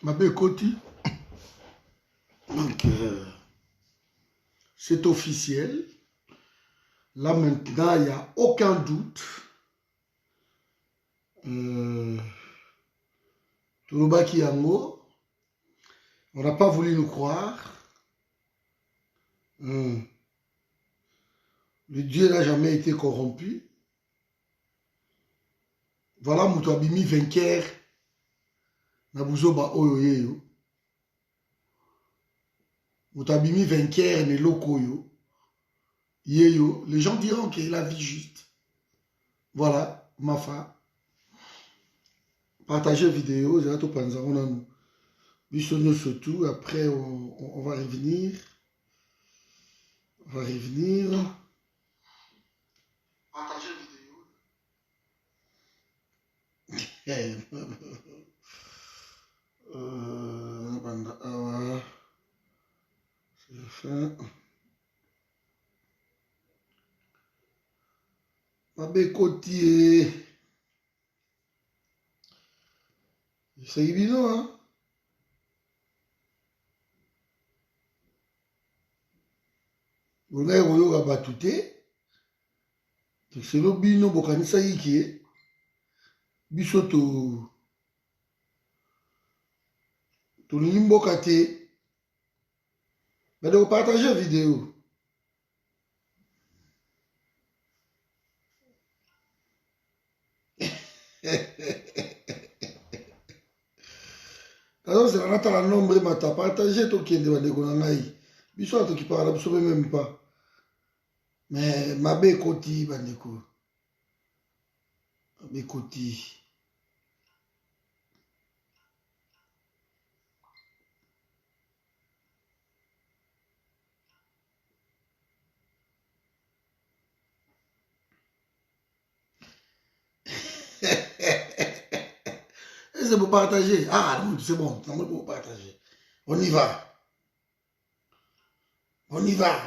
Ma belle Koti. Donc, c'est officiel. Là maintenant, il n'y a aucun doute. Toulobaki Yango, on n'a pas voulu nous croire. Le Dieu n'a jamais été corrompu. Voilà, Moutouabimi vainqueur. Nabuzoba Oyoyeyo. Moutouabimi vainqueur, Nelokoyo. Yeyo. Les gens diront qu'il a vie juste. Voilà, ma femme. Partagez la vidéo, j'ai tout pensé. On a vu surtout. Après, on va revenir. On va revenir. Partagez la vidéo. C'est la fin. Ma belle Koti. C'est évident, hein? Vous n'avez pas batouté. C'est le bino bokanisa yiki. Bisoto. Tout le monde kate. Mais de partager la vidéo. Alors, c'est la nombre mata partager tout qui est de Gondanaï. Bisoto qui parle absolument même pas. Mais ma belle Koti, bandeko. Ma belle Koti. C'est pour partager. Ah, non, c'est bon, c'est pour partager. On y va. On y va.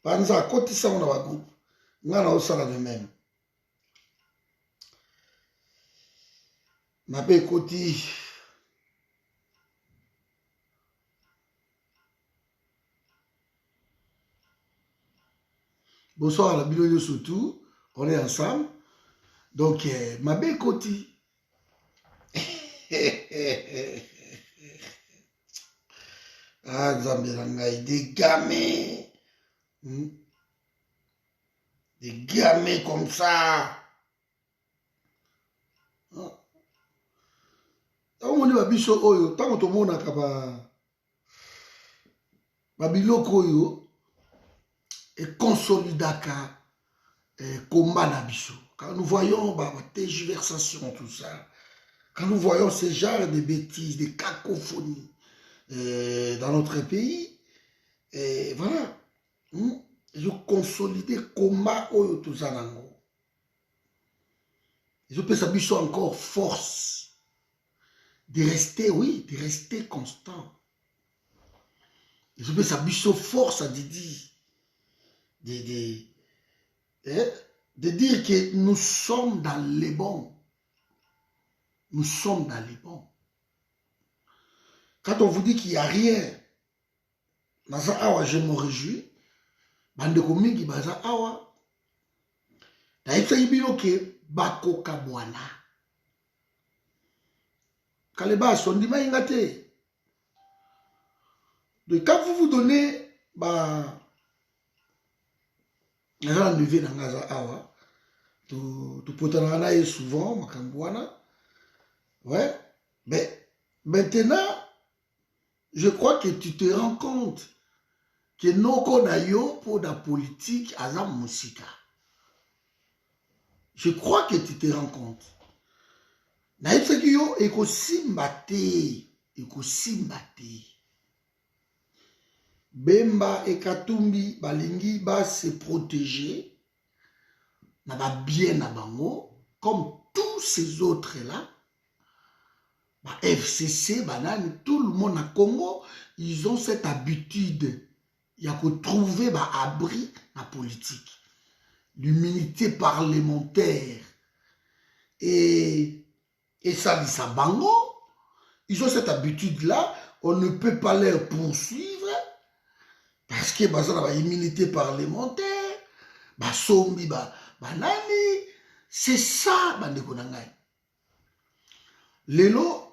Par exemple, à côté de ça, on a un groupe. On a aussi de même. Ma belle Koti. Bonsoir à la Biloyo surtout. On est ensemble. Donc, ma belle Koti. Ah, Zambirangaï, des gamins. Des gamins comme ça. Tant qu'on est biso oyo, tant qu'on mona kaba babiloko oyo et consolidaka combat na biso. Quand nous voyons tergiversation, tout ça, quand nous voyons ce genre de bêtises, de cacophonies dans notre pays, voilà, je consolide combat oyo tout ça nango. Je peux ça biso encore force de rester, oui, de rester constant. Je peux ça biso force à dire de dire que nous sommes dans les bons. Nous sommes dans les bons. Quand on vous dit qu'il n'y a rien, naza awa, je me réjouis. Bandeko mingi baza awa. Naïfa ibino ke bako kabwana. Kaleba sondima ingate. Donc quand vous vous donnez, naza levé dans naza awa. Tu potanana et souvent, makambwana. Ouais. Mais maintenant, je crois que tu te rends compte que noko na yo pour la politique azam musika. Je crois que tu te rends compte. Na ifeki yo ekosimba te. Bemba et Katumbi balingi ba se protéger na ba bien na bango comme tous ces autres là. FCC, banane, tout le monde à Congo, ils ont cette habitude. Il y a que trouver abri la politique. L'immunité parlementaire. Et ça dit ça bango. ils ont cette habitude-là, on ne peut pas les poursuivre parce que ils ont une immunité parlementaire, sombi, nani, c'est ça, bandeko nangai. Lelo,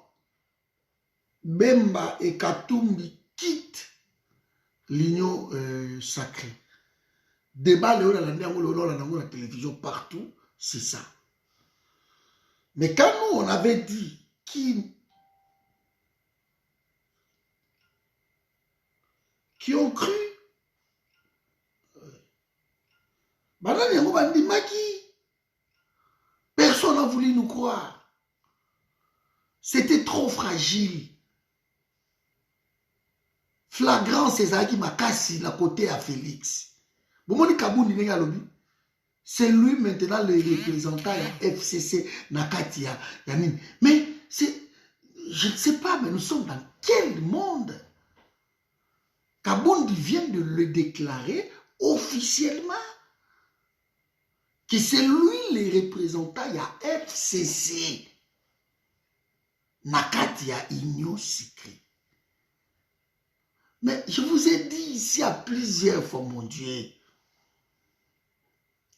Bemba et Katumbi quittent l'union sacrée. Débat, la télévision partout, c'est ça. Mais quand nous, on avait dit qui ont cru, personne n'a voulu nous croire. C'était trop fragile. Flagrant, César Makassi, la côté à Félix. C'est lui maintenant le représentant de FCC Nakati. Mais je ne sais pas, mais nous sommes dans quel monde? Kabundi vient de le déclarer officiellement que c'est lui le représentant de FCC Nakati à Union Secret. Mais je vous ai dit ici à plusieurs fois, mon Dieu,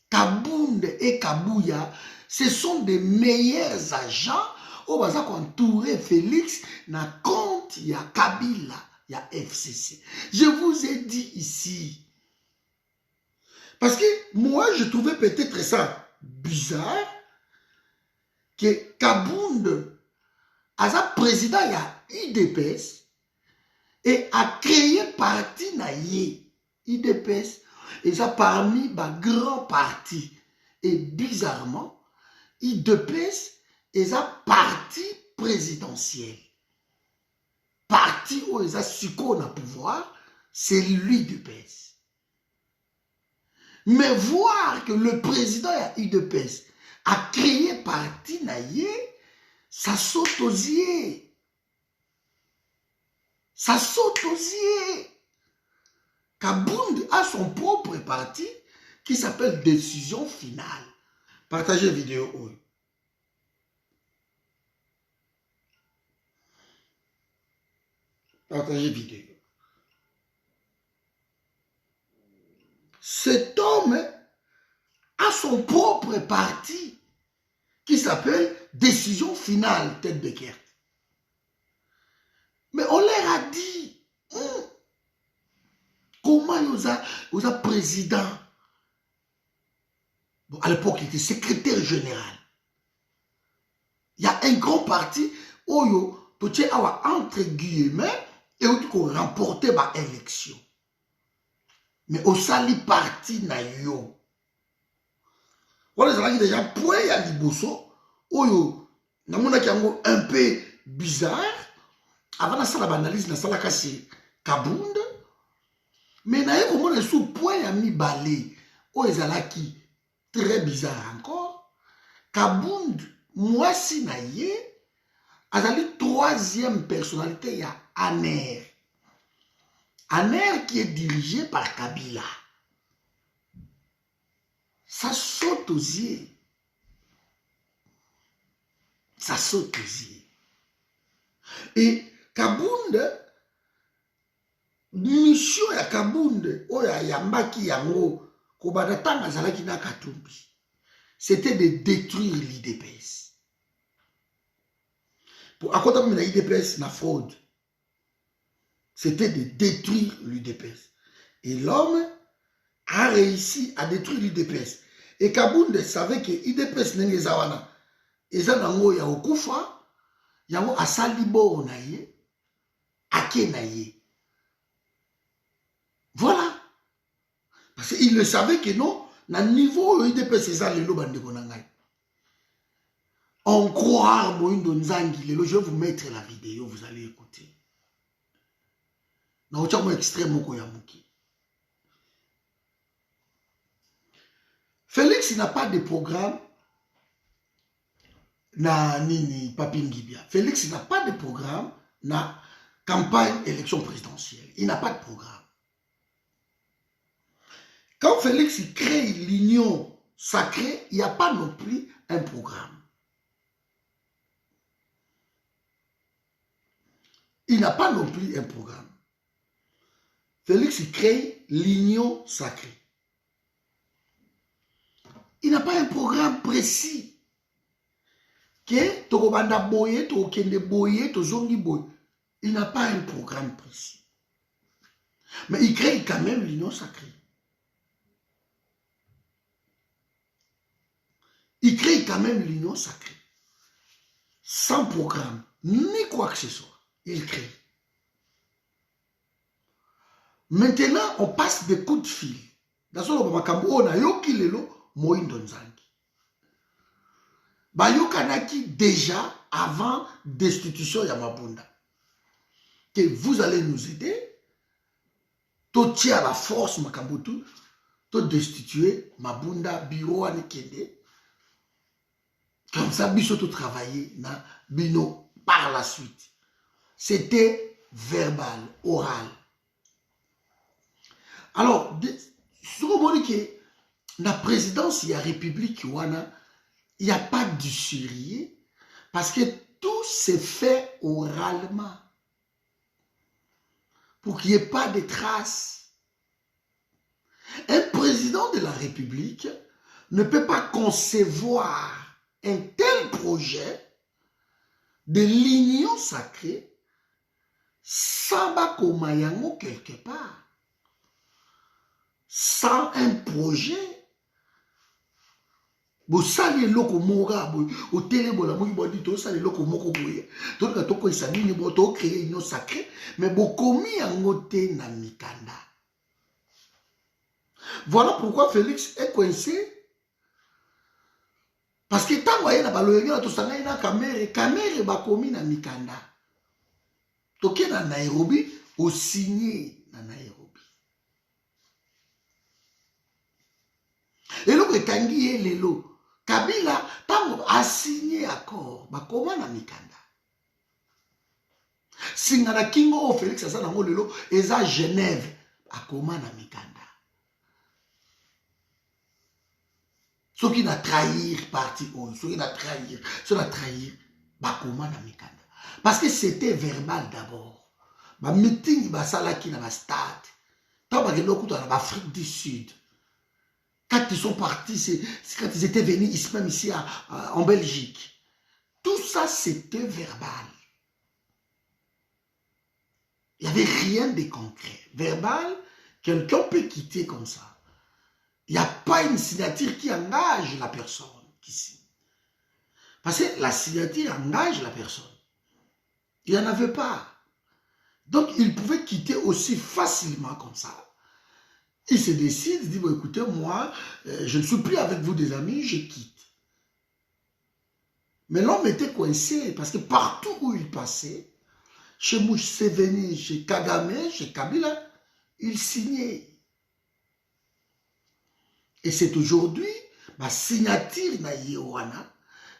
Kabound et Kabouya, ce sont des meilleurs agents au bazar entouré Félix na compte il y a Kabila, il y a FCC. Je vous ai dit ici. Parce que moi, je trouvais peut-être ça bizarre que Kabound, as un président, il y a UDPS, et a créé parti na ye IDPS et ça parmi les grands partis et bizarrement IDPS et ça parti présidentiel parti où ils a succo na pouvoir c'est l'UDPS. Mais voir que le président de IDPS a créé parti na ye, ça saute aux yeux. Ça saute aux yeux. Kabound a son propre parti qui s'appelle Décision Finale. Partagez la vidéo. Partagez la vidéo. Cet homme a son propre parti qui s'appelle Décision Finale, tête de guerre. Mais on leur a dit, comment vous êtes président? Bon, à l'époque, il était secrétaire général. Il y a un grand parti, Oyo, entre guillemets, et où tu peux remporter l'élection. Mais au sali parti na yo. Voilà, déjà, point à Liboso, Oyo, namona qui est un peu bizarre. Avant de faire l'analyse, na sala kasi Kabound, mais na yeko mona sous point ya mi balé, o ezalaki très bizarre encore. Kabound, moi si na ye, azali troisième personnalité ya Aner. Aner qui est dirigé par Kabila. Ça saute aux yeux. Ça saute aux yeux. Et Kabound, mission ya Kabound, oya yambaki yango, kobadatanga zalaki na Katumbi, c'était de détruire l'IDPS. Pour accompagner la IDPS na fraude, c'était de détruire l'IDPS. Et l'homme a réussi à détruire l'IDPS. Et Kabound savait que l'IDPS n'est pas là. Et ça, ya okufa, yango asalibo na ye. Voilà. Parce qu'il le savait que non, dans le niveau IDP, c'est ça, le on croit Moïndo Nzangi, je vais vous mettre la vidéo, vous allez écouter. Dans le extrême, Félix n'a pas de programme. Na nini Papingibia. Félix n'a pas de programme. Na campagne élection présidentielle. Il n'a pas de programme. Quand Félix crée l'union sacrée, il n'y a pas non plus un programme. il n'a pas non plus un programme. Félix crée l'union sacrée. Il n'a pas un programme précis. Que Tokobanda Boye, Tokende Boye, Tozongi Boye. Il n'a pas un programme précis. Mais il crée quand même l'union sacrée. Il crée quand même l'union sacrée. Sans programme, ni quoi que ce soit. Il crée. Maintenant, on passe des coups de fil. Dans ce moment, on a yoki lelo Moïndo Nzangi. Bayokanaki déjà avant destitution ya Mabunda. Que vous allez nous aider. To tia la force Makambutu. To destituer Mabunda bureau anikende. Comme ça, biso to travailler na bino par la suite. C'était verbal, oral. Alors, ce que la présidence, il y a République, il n'y a pas du sérieux parce que tout s'est fait oralement pour qu'il n'y ait pas de traces. Un président de la République ne peut pas concevoir un tel projet de l'union sacrée sans Bakomayango quelque part. Sans un projet, vous savez loko mora au télébola moi bodi to savez loko moko boye to ka to ko isani ni boto créer une sacrée mais bo komi angote na mikanda. Voilà pourquoi Félix est coincé parce que tant voyez na baloyenga to sanga ina kamere ba komi na mikanda. To ke na Nairobi au signé na Nairobi. Et là, Tanguy Lelo, Kabila, Tango a signé accord, Bakoma na Mikanda. Singana Kingo Félix Assanango Lelo, Eza Genève, Bakoma na Mikanda. Ce qui n'a trahir parti, ce qui n'a trahir, Bakoma na Mikanda. Parce que c'était verbal d'abord. Ma meeting, Basalaki na stade. Tant que l'autre dans l'Afrique du Sud. Quand ils sont partis, c'est quand ils étaient venus même ici en Belgique. Tout ça, c'était verbal. Il n'y avait rien de concret. Verbal, quelqu'un peut quitter comme ça. Il n'y a pas une signature qui engage la personne qui signe. Parce que la signature engage la personne. Il n'y en avait pas. Donc, il pouvait quitter aussi facilement comme ça. Il se décide, il dit, bon, écoutez, moi, je ne suis plus avec vous des amis, je quitte. Mais l'homme était coincé, parce que partout où il passait, chez Museveni, chez Kagame, chez Kabila, il signait. Et c'est aujourd'hui, ma signature na Yewana,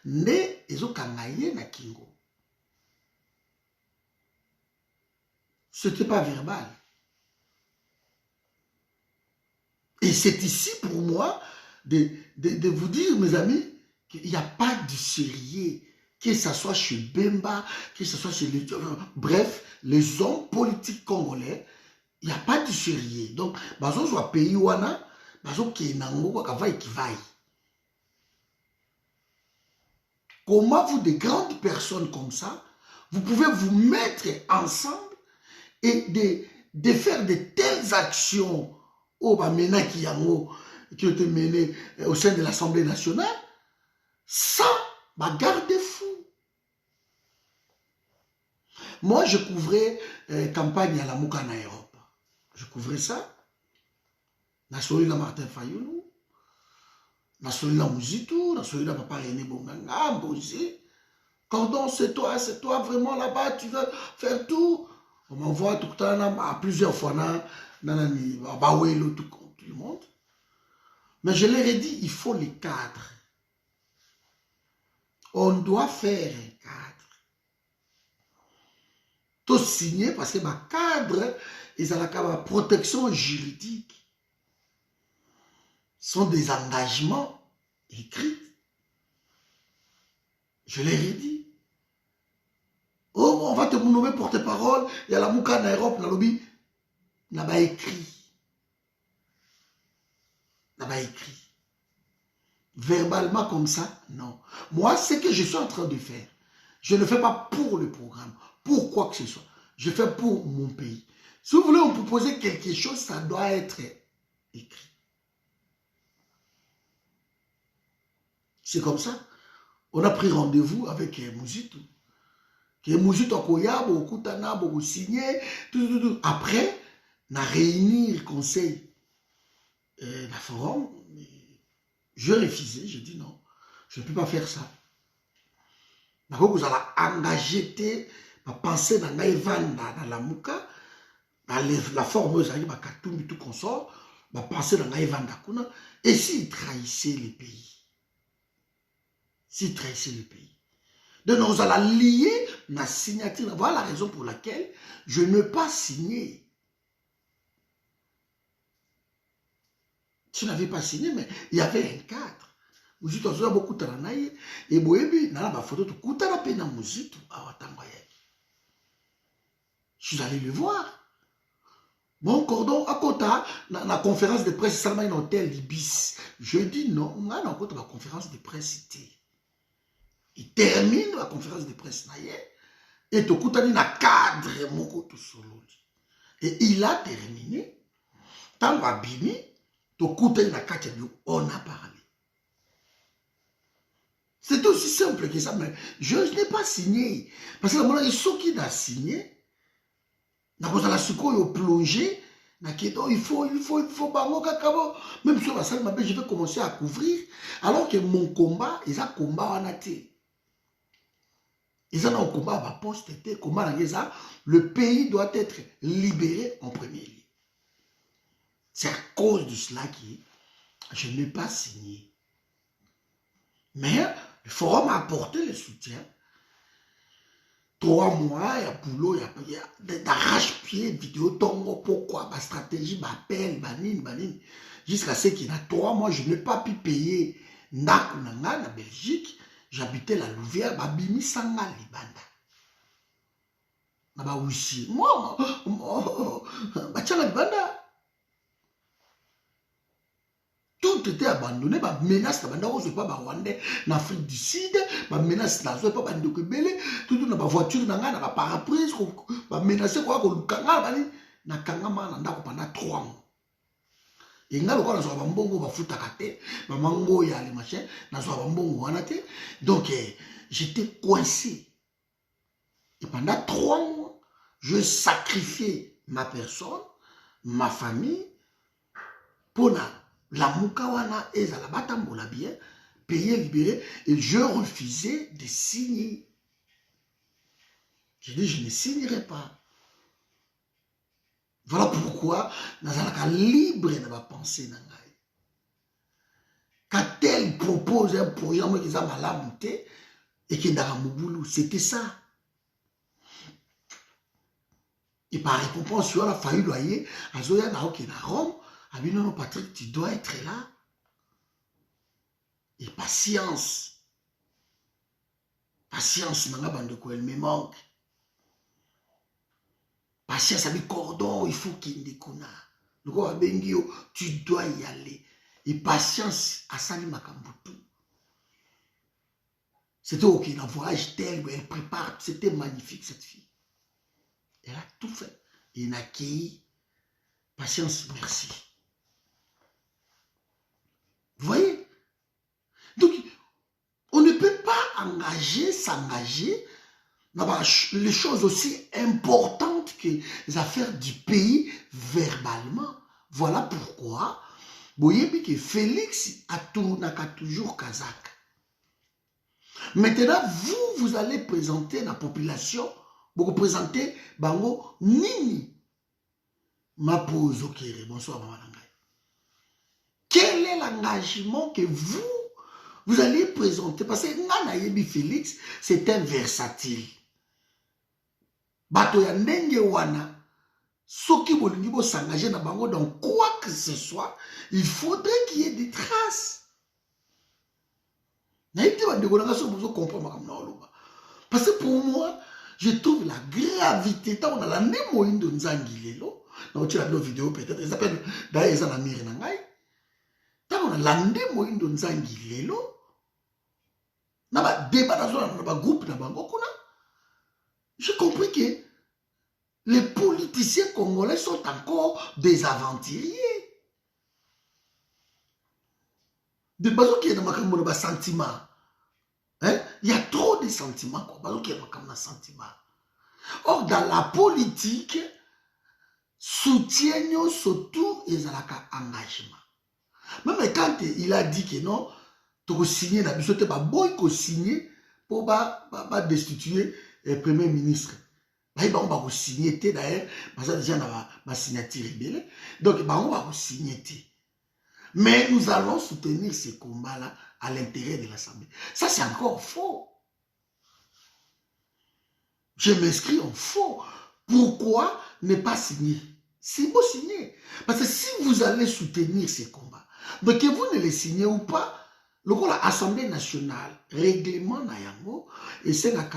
ne ezokangaye na Kingo. Ce n'était pas verbal. Et c'est ici pour moi de vous dire, mes amis, qu'il n'y a pas de sérieux, que ce soit chez Bemba, que ce soit chez les... Bref, les hommes politiques congolais, il n'y a pas de sérieux. Donc, bazo soit pays wana, bazo qui nango kavai qui vaille. Comment vous, des grandes personnes comme ça, vous pouvez vous mettre ensemble et de faire de telles actions qui ont été menées au sein de l'Assemblée nationale sans garde-fou. Moi, je couvrais campagne à la Mouka en Europe. Je couvrais ça. Nasolila Martin Fayoulou, Nasolila Mouzitou, Nasolila Papa René Bonganga, Mbozi. Cordon, c'est toi vraiment là-bas, tu veux faire tout. On m'envoie tout le temps à plusieurs fois dans tout le monde. Mais je leur ai dit, il faut les cadres. On doit faire un cadre. Tout signé parce que ma cadre, ils ont la protection juridique. Ce sont des engagements écrits. Je leur ai dit. Oh, on va te nommer porte-parole. Il y a la Mouka en Europe, dans le lobby. N'a pas écrit. N'a pas écrit. Verbalement comme ça, non. Moi, ce que je suis en train de faire, je ne fais pas pour le programme, pour quoi que ce soit. Je fais pour mon pays. Si vous voulez me proposer quelque chose, ça doit être écrit. C'est comme ça. On a pris rendez-vous avec Mouzitou. Mouzitou Akoya, Okutana, signé, tout. Après, on a réuni le conseil, la forum. Je refusais, je dis non, je ne peux pas faire ça. D'abord, vous allez engager ma pensée dans la Mouka, la forme, vous allez tout consort, ma pensée dans la et s'il trahissait le pays. S'il trahissait le pays. Donc, nous allons lier la signature. Voilà la raison pour laquelle je ne peux pas signer. Je n'avais pas signé, mais il y avait un cadre. Mouzitou a beaucoup de temps. Et Boebi, dans la photo, tout le temps, il y a Mouzitou. Je suis allé le voir. Mon cordon, à côté, dans la conférence de presse, ça m'a un hôtel Ibis. Je dis non, on a la conférence de presse. Il termine la conférence de presse. Et tout le temps, il y a un cadre. Et il a terminé. Tant que Bini, on a parlé. C'est aussi simple que ça, mais je n'ai pas signé. Parce que là, ceux qui ont signé, il plongé, il faut, même sur la salle, je vais commencer à couvrir, alors que mon combat, ils ont un combat en athée. Ils ont un combat à poste, le pays doit être libéré en premier lieu. C'est à cause de cela que je n'ai pas signé. Mais le forum a apporté le soutien. 3 mois, il y a boulot, il y a d'arrache-pied, vidéo, tongo, pourquoi, ma stratégie, ma appel, banine. Jusqu'à ce qu'il y a 3 mois, je n'ai pas pu payer Nakunanga, en Belgique. J'habitais la Louvière, Babimi Sanga, Libanda. Naba aussi. Moi, Bachanga Libanda. Tout était abandonné, ma menace, pas Rwandais, en Afrique du Sud, ma menace, pas Bandokebele, tout na voiture, na paraprise, ma menace, quoi, na kangama, pendant 3 mois. Et nga le quoi, na soa bambongo, ba futa kate, ma mango ya les machins, na soa bambongo wanate. Donc, j'étais coincé. Et pendant 3 mois, je sacrifiais ma personne, ma famille, pour la Moukawana et la Batambola bien, payé, libéré, et je refusais de signer. J'ai dit, je ne signerai pas. Voilà pourquoi nous sommes libres de ma pensée. Quand elle propose un programme qui est malade et qui est dans mon boulot, c'était ça. Et par récompense, il a fallu loyer, à Zoya qui est à Rome. Ah oui, non, Patrick, tu dois être là. Et patience. Patience, elle me manque. Patience, avec cordon, il faut qu'il déconne. Tu dois y aller. Et patience, à Sali Makambutu. C'était ok, un voyage tel, elle prépare. C'était magnifique, cette fille. Elle a tout fait. Et elle a accueilli. Patience, merci. Vous voyez? Donc, on ne peut pas s'engager dans les choses aussi importantes que les affaires du pays verbalement. Voilà pourquoi, vous voyez que Félix a toujours Kazakh. Maintenant, vous allez présenter la population, vous représentez Bango Nini. Ma pose, ok, bonsoir, maman. Quel est l'engagement que vous allez présenter? Parce que Nanayebi Félix, c'est un versatile. Bato ya ndenge wana, soki bolingi bo s'engager na bango dans quoi que ce soit, il faudrait qu'il y ait des traces. Parce que pour moi, Je trouve la gravité. Tant on a la némoïne de Nzangilelo, dans la vidéo peut-être, ils appellent d'ailleurs ils ont la mire nangai. Tant on a la némoïne de Nzangilelo, na ba débat dans un groupe na bango kuna. J'ai compris que les politiciens congolais sont encore des aventuriers. De bazo qui est dans ma sentiment. Hein? Il y a trop de sentiments. Bazo qui est dans ma sentiment. Or, dans la politique, soutien surtout les engagement. Même quand il a dit que non, tu as signé la biso, tu as boy ko signé pour destituer le premier ministre. Il va signer d'ailleurs, parce que déjà ma signature rebelle. Donc on va signer. Mais nous allons soutenir ces combats-là à l'intérieur de l'Assemblée. Ça c'est encore faux. Je m'inscris en faux. Pourquoi ne pas signer? C'est beau signer. Parce que si vous allez soutenir ces combats, donc que vous ne les signez ou pas, l'Assemblée nationale, règlement Nayango, et c'est là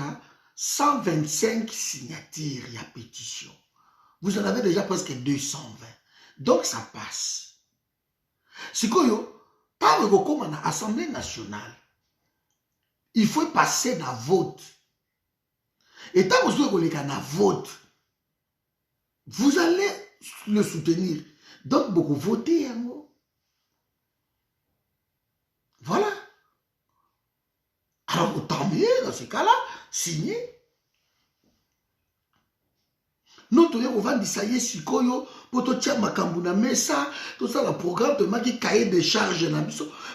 125 signatures, il y a pétition. Vous en avez déjà presque 220. Donc ça passe. C'est que comme l'Assemblée nationale, il faut passer dans le vote. Et tant que vous avez un vote, vous allez le soutenir. Donc, beaucoup voter. Voilà. Alors, autant mieux, dans ce cas-là, signer. Nous, on va dire ça y est, si koyo, pour tout tiens makambuna, mais ça, tout ça, le programme de maki cahier des charges,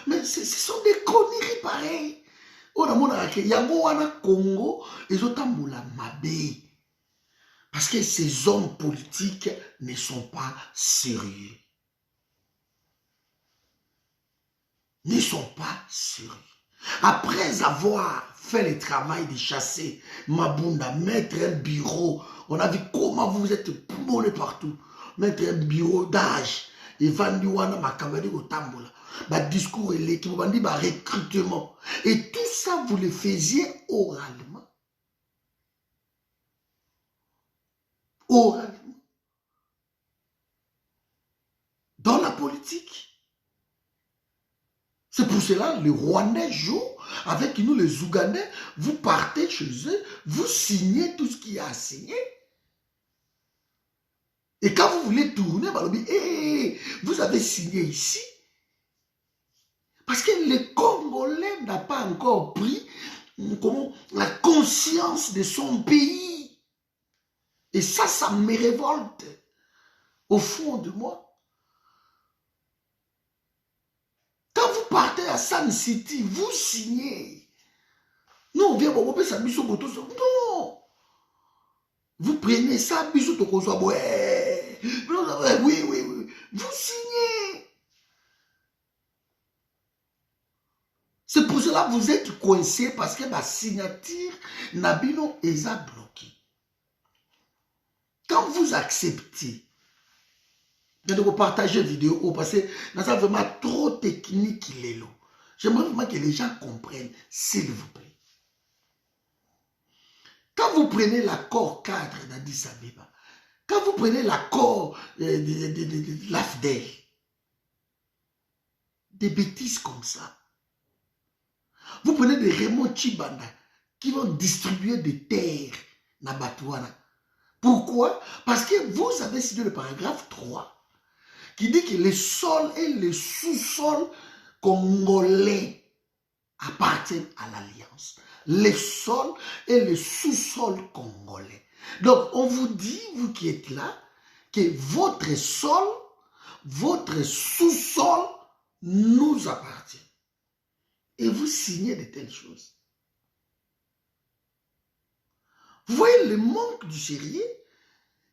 mais ce sont des conneries pareilles. On a mon yango wana Congo, ils ont tamboula mabé. Parce que ces hommes politiques ne sont pas sérieux. Ne sont pas sérieux. Après avoir fait le travail de chasser Mabunda, mettre un bureau, on a vu comment vous êtes poulé partout, mettre un bureau d'âge, et Vandiwana Makabadi au Tambola, discours et l'équipe, recrutement. Et tout ça, vous le faisiez oralement. Oralement. Dans la politique. C'est pour cela les Rwandais jouent avec nous, les Ougandais. Vous partez chez eux, vous signez tout ce qu'il y a à signer. Et quand vous voulez tourner, vous avez signé ici. Parce que le Congolais n'a pas encore pris la conscience de son pays. Et ça me révolte au fond de moi. Quand vous partez à Sun City, vous signez. Nous, on vient pour ça, non. Vous prenez ça, bisous, oui. Vous signez. C'est pour cela que vous êtes coincé parce que la signature Nabino est bloquée. Quand vous acceptez de vous partager la vidéo parce que c'est vraiment trop technique. J'aimerais vraiment que les gens comprennent, s'il vous plaît. Quand vous prenez l'accord cadre d'Addis Abeba, quand vous prenez l'accord de l'AFDEL, des bêtises comme ça, vous prenez des Raymond Chibanda qui vont distribuer des terres dans Batouana. Pourquoi? Parce que vous avez signé le paragraphe 3 qui dit que les sols et les sous-sols congolais appartiennent à l'Alliance. Les sols et les sous-sols congolais. Donc, on vous dit, vous qui êtes là, que votre sol, votre sous-sol nous appartient. Et vous signez de telles choses. Vous voyez le manque du sérieux?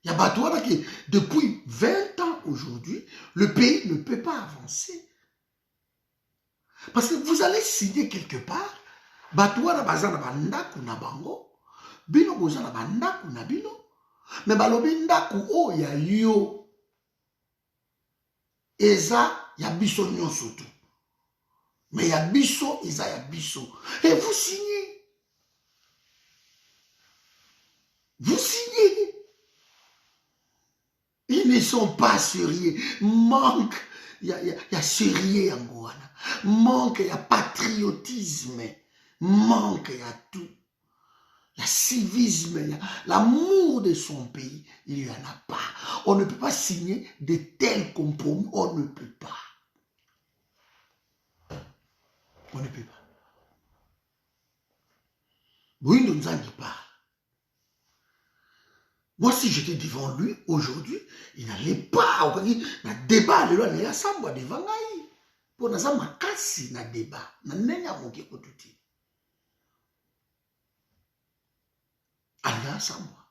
Il y a Batouana qui, depuis 20 ans aujourd'hui, le pays ne peut pas avancer. Parce que vous allez signer quelque part, Batouana bazana bandaku na bango, bino bozana bandaku na bino, mais balobi ndaku o ya yo, eza ya biso nyonso tu. Mais ya biso, eza ya biso. Et vous signez. Vous signez. Ils ne sont pas sérieux. Manque, il y a sérieux en Gouana. Manque, il y a patriotisme. Manque, il y a tout. Il y a civisme, il y a l'amour de son pays. Il n'y en a pas. On ne peut pas signer de tels compromis. On ne peut pas. On ne peut pas. Oui, nous n'en dit pas. Moi, si j'étais devant lui aujourd'hui, il n'allait pas. Na débat, le loi, il y a ça, moi, devant lui. Pour nous avoir cassé na débat. Na n'enya moké kotuti. Allez, ça, moi.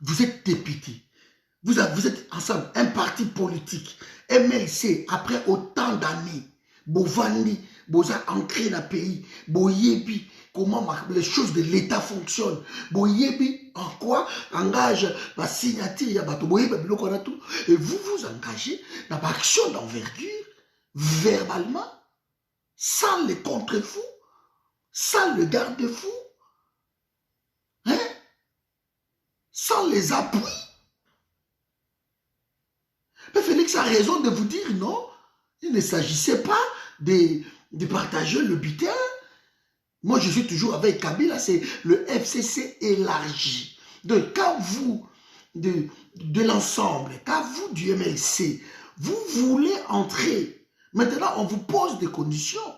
Vous êtes député. Vous êtes ensemble, un parti politique, MLC, après autant d'années, Bovandi, vous avez ancré dans le pays, Boyebi, comment les choses de l'État fonctionnent, Boyebi, en quoi engage la signature, et vous vous engagez dans l'action d'envergure, verbalement, sans les contre-fous, sans le garde-fou, hein, sans les appuis. Mais Félix a raison de vous dire non, il ne s'agissait pas de partager le butin. Moi, je suis toujours avec Kabila, c'est le FCC élargi. Donc, quand vous, de l'ensemble, quand vous du MLC, vous voulez entrer, maintenant, on vous pose des conditions.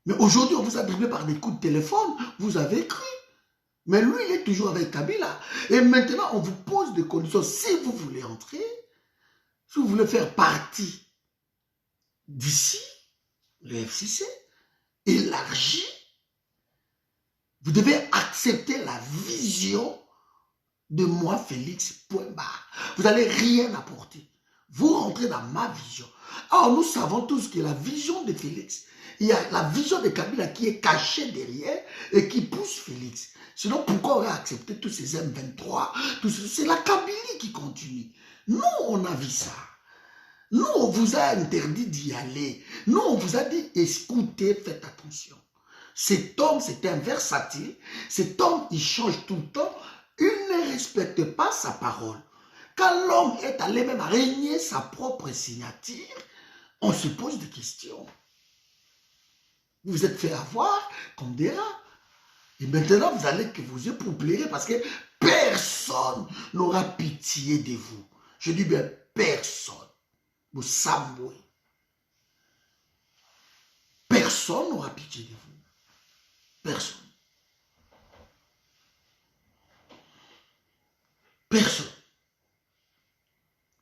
Mais aujourd'hui, on vous a dribblé par des coups de téléphone, vous avez cru. Mais lui, il est toujours avec Kabila. Et maintenant, on vous pose des conditions. Si vous voulez entrer, si vous voulez faire partie d'ici, le FCC, élargi, vous devez accepter la vision de moi, Félix, point barre. Vous n'allez rien apporter. Vous rentrez dans ma vision. Alors, nous savons tous que la vision de Félix, il y a la vision de Kabila qui est cachée derrière et qui pousse Félix. Sinon, pourquoi on va accepter tous ces M23? C'est la Kabylie qui continue. Nous, on a vu ça. Nous, on vous a interdit d'y aller. Nous, on vous a dit, écoutez, faites attention. Cet homme, c'est un versatile. Cet homme, il change tout le temps. Il ne respecte pas sa parole. Quand l'homme est allé même régner sa propre signature, on se pose des questions. Vous vous êtes fait avoir comme des rats. Et maintenant, vous allez que vous éprouplez parce que personne n'aura pitié de vous. Je dis bien personne. Vous savez. Personne n'aura pitié de vous. Personne. Personne.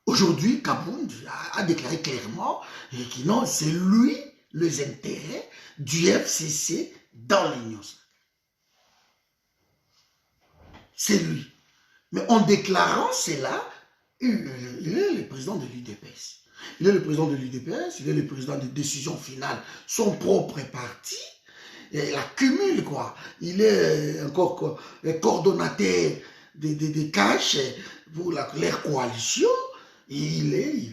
Aujourd'hui, Kabound a déclaré clairement que non, c'est lui les intérêts du FCC dans l'Union. C'est lui. Mais en déclarant cela, il est le président de l'UDPS. Il est le président de l'UDPS, il est le président des décisions finales, son propre parti. Il accumule quoi. Il est encore coordonnateur des caches pour la coalition. Il est.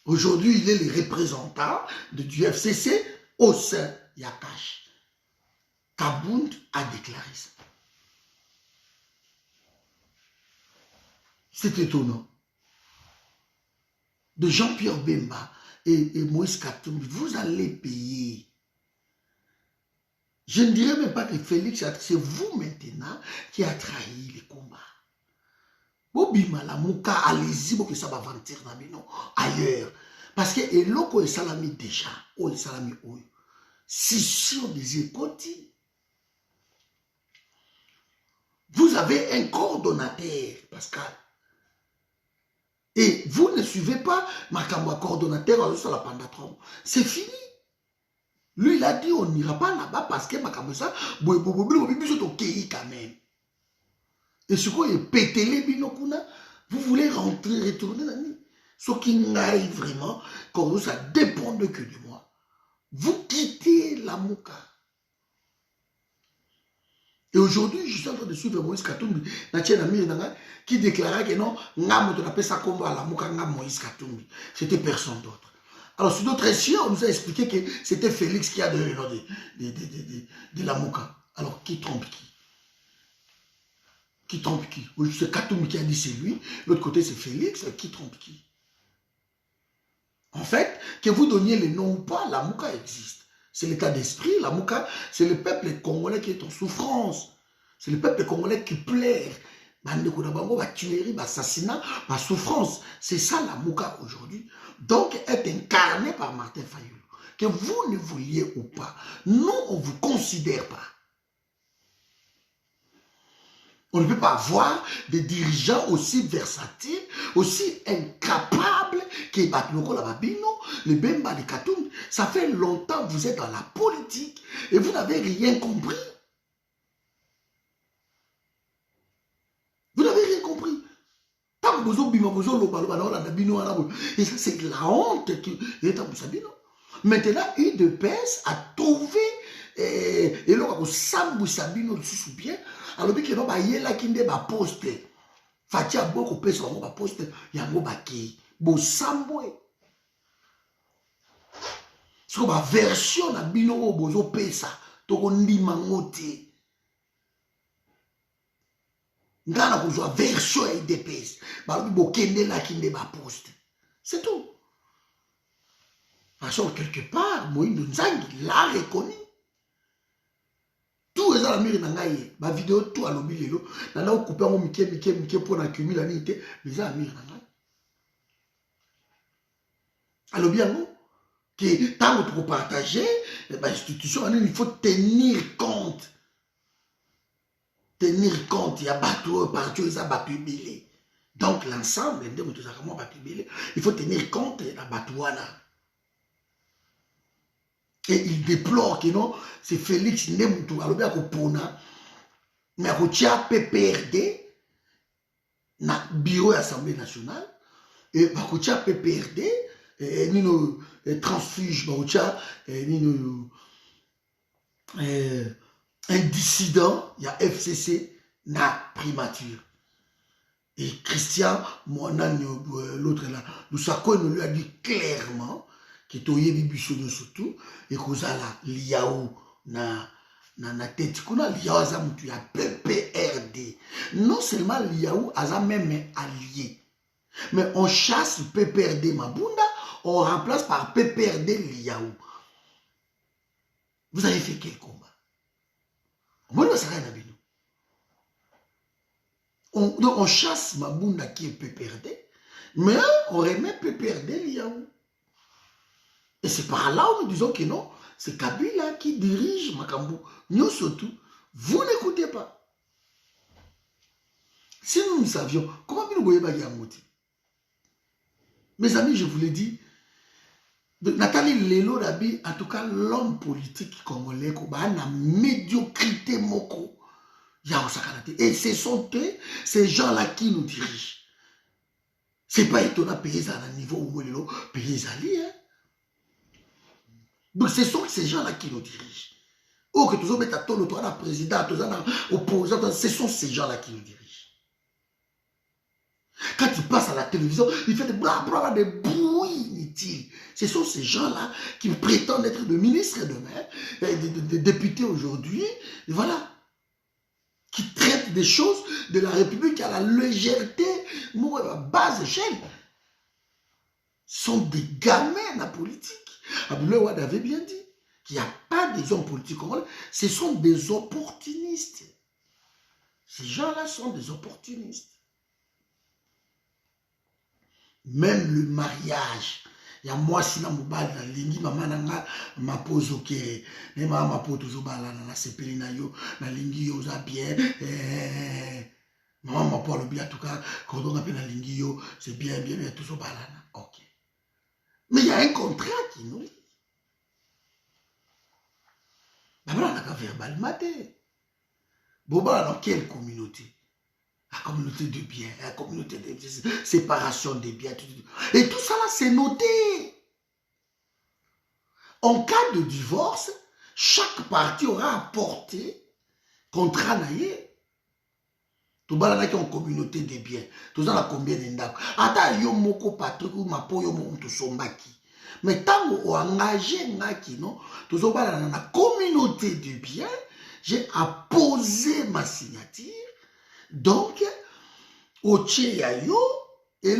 Aujourd'hui, il est le représentant du FCC au sein Yakash. Kabound a déclaré ça. C'est étonnant. De Jean-Pierre Bemba et Moïse Katumbi, vous allez payer. Je ne dirais même pas que Félix, c'est vous maintenant qui a trahi les combats. Bobima la mouka, allez-y, pour que ça va ventir ailleurs. Parce que Eloko est salami déjà. Oh, est salami, oh. C'est sûr des écoutes. Vous avez un coordonnateur, Pascal. Et vous ne suivez pas Makamwa coordonnateur sur la Pandatron. C'est fini. Lui, il a dit on n'ira pas là-bas parce que Makamwa ça, vous quand même. Et ce qu'on est pété les binokuna, vous voulez rentrer, retourner dans l'année. Ce qui n'arrive vraiment, comme ça dépend de que de moi. Vous quittez la Mouka. Et aujourd'hui, je suis en train de suivre Moïse Katumbi, qui déclarait que non, Moïse Katumbi. C'était personne d'autre. Alors, sur d'autres essieux, on nous a expliqué que c'était Félix qui a donné le nom de la Mouka. Alors, qui trompe qui? Qui trompe qui? C'est Katoum qui a dit c'est lui, l'autre côté c'est Félix, qui trompe qui? En fait, que vous donniez le nom ou pas, la Mouka existe. C'est l'état d'esprit, la Mouka, c'est le peuple congolais qui est en souffrance. C'est le peuple congolais qui pleure. Tuerie, assassinat, souffrance. C'est ça la Mouka aujourd'hui. Donc, est incarné par Martin Fayulu. Que vous ne vouliez ou pas, nous, on ne vous considère pas. On ne peut pas avoir des dirigeants aussi versatiles, aussi incapables que Batloko Lababino, le Bemba de Katoum. Ça fait longtemps que vous êtes dans la politique et vous n'avez rien compris. Vous n'avez rien compris. Et ça, c'est la honte qui est à Moussabino. Maintenant, UDPS a trouvé et là, Sam Moussabino le sous-bien. Alors, il y a qui a posté. Fatia beaucoup de personnes qui ont posté. Il y a un qui a Samboué. C'est une version de Bino Bozo Pesa. Toko Ndimangote. Ngana kozwa version ya IDPS. Balobi bokende la qui a posté. C'est tout. Parce que quelque part, Moïse Nzangi l'a reconnu. Tout est dans la mire nangaye. Ma vidéo tout à l'obi lelo. Nana coupé mon mike pour accumuler la nité. Mais ça la mire nangaye. À l'obi ango. Que tant que tu partager, l'institution, il faut tenir compte. Tenir compte. Il y a bateau, partout, il y a bateau bilé. Donc l'ensemble, il faut tenir compte de la batouana. Et il déplore que non, c'est Félix Ndemoutou, alors bien qu'on pona, mais qu'on tient PPRD, na bureau de l'Assemblée nationale, et qu'on tient PPRD, et nous transfuge, qu'on tient, un dissident, il y a FCC, na primature. Et Christian, l'autre là, nous nous lui a dit clairement, que toye bibisono surtout et kozala liaou na tête kuna liaou aza mutu ya PPRD. Non seulement liaou aza même allié, mais on chasse PPRD Mabunda, on remplace par PPRD liaou. Vous avez fait quel combat? Donc on chasse Mabunda qui est PPRD, mais on remet PPRD liaou. Et c'est par là où nous disons que non, c'est Kabila qui dirige Makambu. Nous surtout, vous n'écoutez pas. Si nous savions, comment nous voyons Yamouti? Mes amis, je vous l'ai dit, Nathalie Lelo Rabi, en tout cas l'homme politique congolais, a une médiocrité moko. Et ce sont eux, ces gens-là qui nous dirigent. Ce n'est pas étonnant de payer ça à un niveau où ils payer ça. Donc ce sont ces gens-là qui nous dirigent. Oh, que tous mettent à ton autre président, tous opposants, ce sont ces gens-là qui nous dirigent. Quand il passe à la télévision, il fait des bla des bruits inutiles. Ce sont ces gens-là qui prétendent être de ministres demain, de députés aujourd'hui, voilà, qui traitent des choses de la République à la légèreté, à basse échelle. Ce sont des gamins la politique. Abdoulaye Wade avait bien dit qu'il n'y a pas des hommes politiques congolais, ce sont des opportunistes. Ces gens-là sont des opportunistes. Même le mariage, il y a moi si na mobile na lingi maman nanga ma pose ok, mais maman ma pose toujours bala na sepeli na yo na lingi yo za bien, maman ma pose bien en tout cas quand on appelle na lingi yo c'est bien toujours bala na ok. Mais il y a un contrat qui nous lie. Mais on n'a qu'à verbal mater. Boba dans quelle communauté? La communauté de biens, la communauté de séparation des biens. Et tout ça là, c'est noté. En cas de divorce, chaque partie aura apporté contrat naïe. Tout le monde qui en communauté des biens. Tout ça, combien d'indaks? Attends, yo moko patrick ou ma po yo moko sombaki. Mais tant qu'on engagé non, toujours dans la communauté du bien, j'ai apposé ma signature. Donc, au Tchéayo, et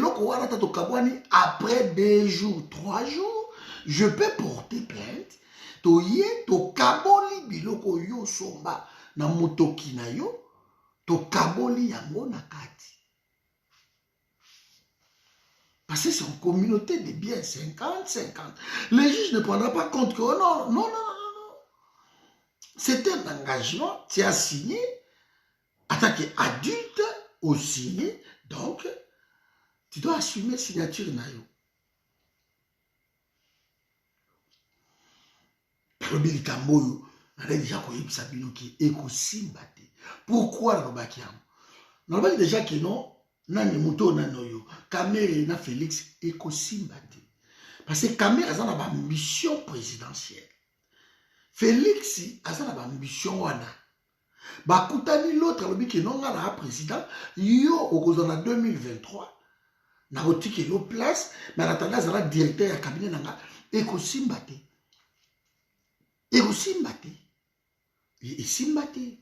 après 2 jours, 3 jours, je peux porter plainte. Toye to kaboli biloko yo somba na motoki na yo, to kaboli yango na kati. Parce que c'est une communauté de biens 50-50. Le juge ne prendra pas compte que non. C'est un engagement, tu as signé, en tant qu'adulte, au signé, donc tu dois assumer signature na yo. Pourquoi le déjà que non, nani muto nanoyo, Kamere na Félix ekosimbate. Parce que Kamere a une ambition présidentielle. Félix a une ambition wana. Bakutani l'autre lobi que non nga na président, yo okozona 2023. Na otiki lo place, mais en attendant azala directeur ya cabinet nanga ekosimbate. Ekosimbate. Esimbate.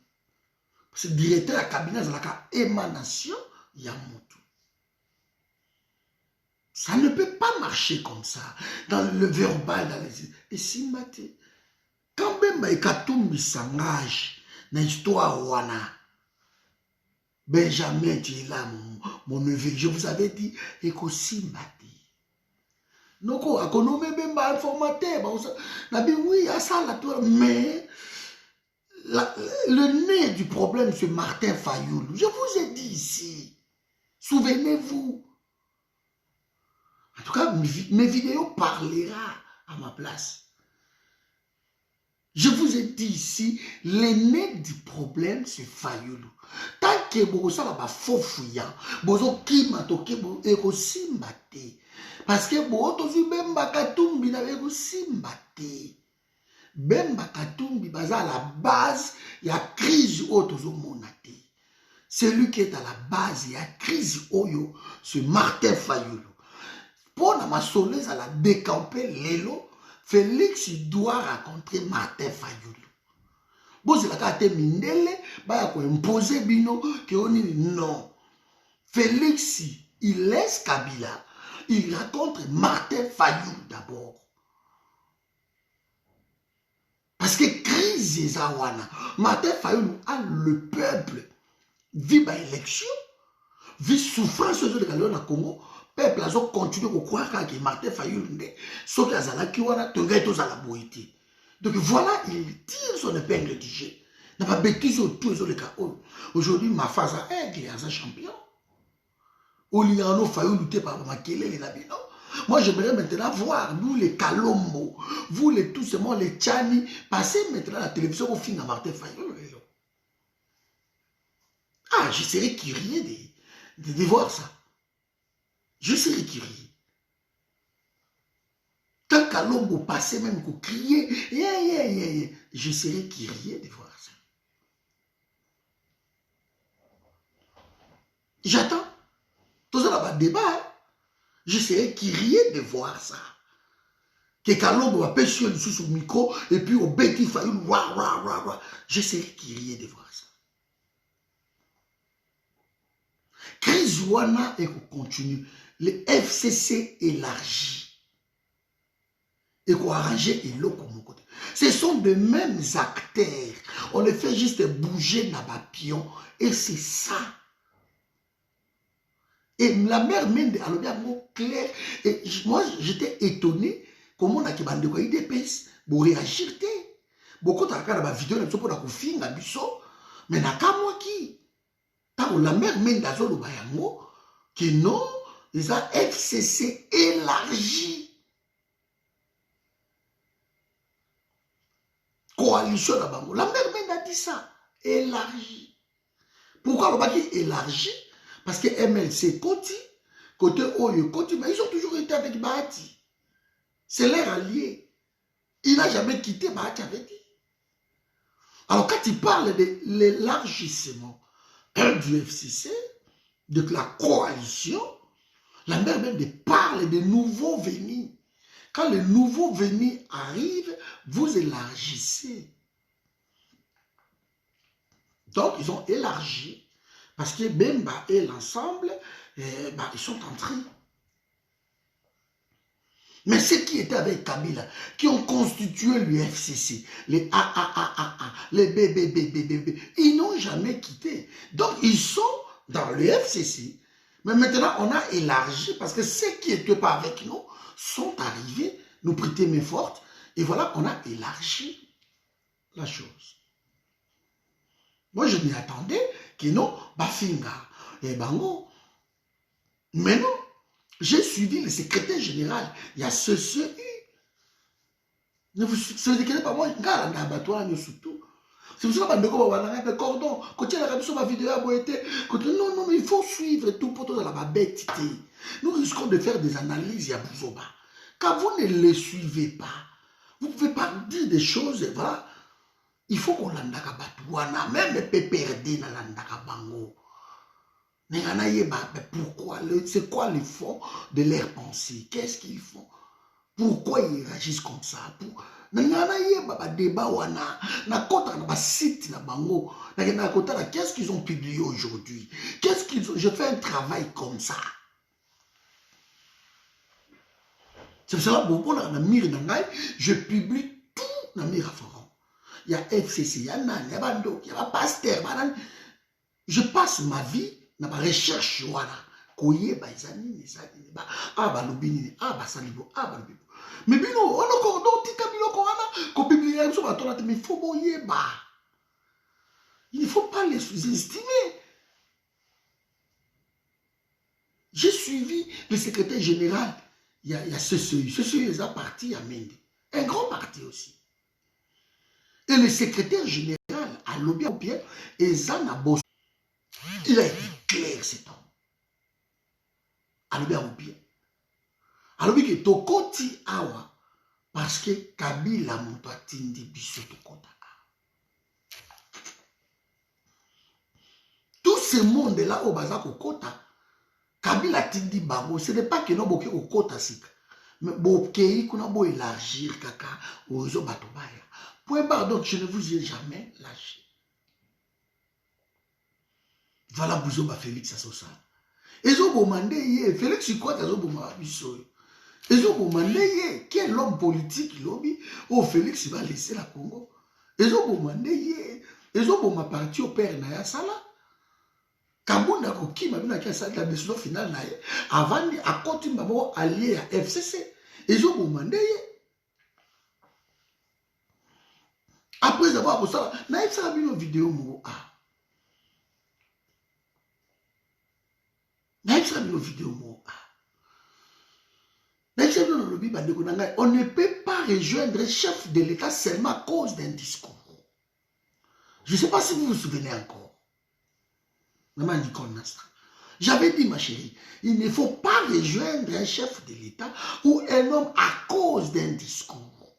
Parce que le directeur de cabinet a une émanation, il y a Moutou. Ça ne peut pas marcher comme ça, dans le verbal, dans les... Et si maté, quand même, il s'engage dans l'histoire wana, Benjamin, tu es là, mon neveu, je vous avais dit, et qu'aussi maté. Donc, on a nommé même informateur, oui, à ça, là, mais... le nez du problème, c'est Martin Fayoulou. Je vous ai dit ici. Souvenez-vous. En tout cas, mes vidéos parleront à ma place. Je vous ai dit ici, le nez du problème, c'est Fayoulou. Tant que vous avez un faux fouillant, vous avez un maté. Parce que vous avez un bakatumbi, vous avez un maté. Bemba Katumbi baza à la base, il y a crise autozo monate. Celui qui est à la base, il y a crise oyo, c'est Martin Fayoulou. Pour la maçonneuse à la décamper l'élo, Félix doit rencontrer Martin Fayoulou. Bon, c'est la carte mindele, bah ko imposer bino que on dit non. Félix, il laisse Kabila, il rencontre Martin Fayoulou d'abord. Parce que crise Zawana, Martin Fayoulou a le peuple vit par élection, vit souffrance de la Congo, peuple a continué à croire que Martin Fayoulou n'est, sauf que Zala Kiwana, Tongaito Zala Boïti. Donc voilà, il tire son épingle du jeu. Il n'a pas bêtise autour de cas. Aujourd'hui, ma phase a aigle, il est un champion. Oliano Fayoulou lutter par Makele et Nabino. Moi, j'aimerais maintenant voir, nous les Kalombo, vous les tous les Tchani, passer maintenant à la télévision au film à Martin Fayoulou. Ah, je serais curieux de voir ça. Je serais curieux. Quand Kalombo passait même pour crier, je serais curieux de voir ça. J'attends. Tout ça là-bas débat. Hein? Je serais curieux de voir ça. Que Kalombo va pêcher sous le micro et puis au Betty Fayoulou, je serais curieux de voir ça. Crise wana et qu'on continue. Le FCC élargi. Et qu'on arrange et l'eau comme côté. Ce sont de mêmes acteurs. On les fait juste bouger dans le pion. Et c'est ça. Et la mère Mende a le mot clair. Et moi, j'étais étonné comment on a dit quoi il dépasse pour réagir. Beaucoup de la vidéo ne sont pas dans le biso. Mais n'a qu'à moi qui. La mère Mende a le mot que non, les FCC élargi. Coalition là-bas. La mère Mende a dit ça. Élargi. Pourquoi le baki élargi? Parce que MLC côté Oyo, mais ils ont toujours été avec Bahati. C'est leur allié. Il n'a jamais quitté Bahati avec dit. Alors quand il parle de l'élargissement du FCC, de la coalition, la mère même parle de nouveaux venus. Quand les nouveaux venus arrivent, vous élargissez. Donc, ils ont élargi. Parce que Bemba et l'ensemble, ils sont entrés. Mais ceux qui étaient avec Kabila, qui ont constitué l'UFCC, les AAAA, les BBBBB, ils n'ont jamais quitté. Donc, ils sont dans l'UFCC. Mais maintenant, on a élargi parce que ceux qui n'étaient pas avec nous sont arrivés, nous prêter main forte. Et voilà, on a élargi la chose. Moi, je m'y attendais que non, Bafinga et Bango. Mais non. J'ai suivi le secrétaire général. Il y a CCU. Ne vous inquiétez pas, moi, je suis surtout. C'est pour ça que je vais cordon. Quand il y a la vidéo à boiter, non, non, il faut suivre tout pour tout la bête. Nous risquons de faire des analyses à Bouzoba. Quand vous ne les suivez pas, vous ne pouvez pas dire des choses, voilà. Il faut qu'on l'andaka batouana, même péperdé dans l'andaka bango. Pourquoi? C'est quoi le fond de leur pensée? Qu'est-ce qu'ils font? Pourquoi ils réagissent comme ça? Qu'est-ce qu'ils ont publié aujourd'hui? Qu'est-ce qu'ils ont? Je fais un travail comme ça. C'est pour cela que je publie tout dans mes référents. Il y a FCC, il y a Nan, il y a Bando, il y a Pasteur. Je passe ma vie dans ma recherche. Mais bino, on a encore tika biloko wana ko publier biso batona te, mais il faut boyeba. Il ne faut pas les sous-estimer. J'ai suivi le secrétaire général. Il y a CCU. CCU est un parti à Mende. Un grand parti aussi. Et le secrétaire général a lobby au pied et Zana Boss. Il a été clair cet homme. A lobby au pied. A lobby que Tokoti Awa. Parce que Kabila Mouto atindi biso Tokota. Tout ce monde-là au Baza Kokota. Kabila tindi bango, ce n'est pas que nous boke au kota sika, mais boke kuna bo élargir kaka ozo batobaya. Point barre, donc je ne vous ai jamais lâché. Voilà Bouzoba Félix Assosa. Ezo bomande ye, Félix quoi Ezo bomba biso. Ezo bomande ye, qui est l'homme politique lobby, oh Félix va laisser la Congo. Ezo bomande ye, Ezo bomba parti au père na ya sala. Kabunda Koki m'a bien qu'il la décision finale avant à continuer à allier à FCC. Ils ont demandé. Après avoir fait ça, naïf ça a vu une vidéo mo ah. Naïf ça a vu une vidéo mo ah. Naïf ça a vu le lobby bande konanga. On ne peut pas rejoindre le chef de l'État seulement à cause d'un discours. Je ne sais pas si vous vous souvenez encore. J'avais dit, ma chérie, il ne faut pas rejoindre un chef de l'État ou un homme à cause d'un discours.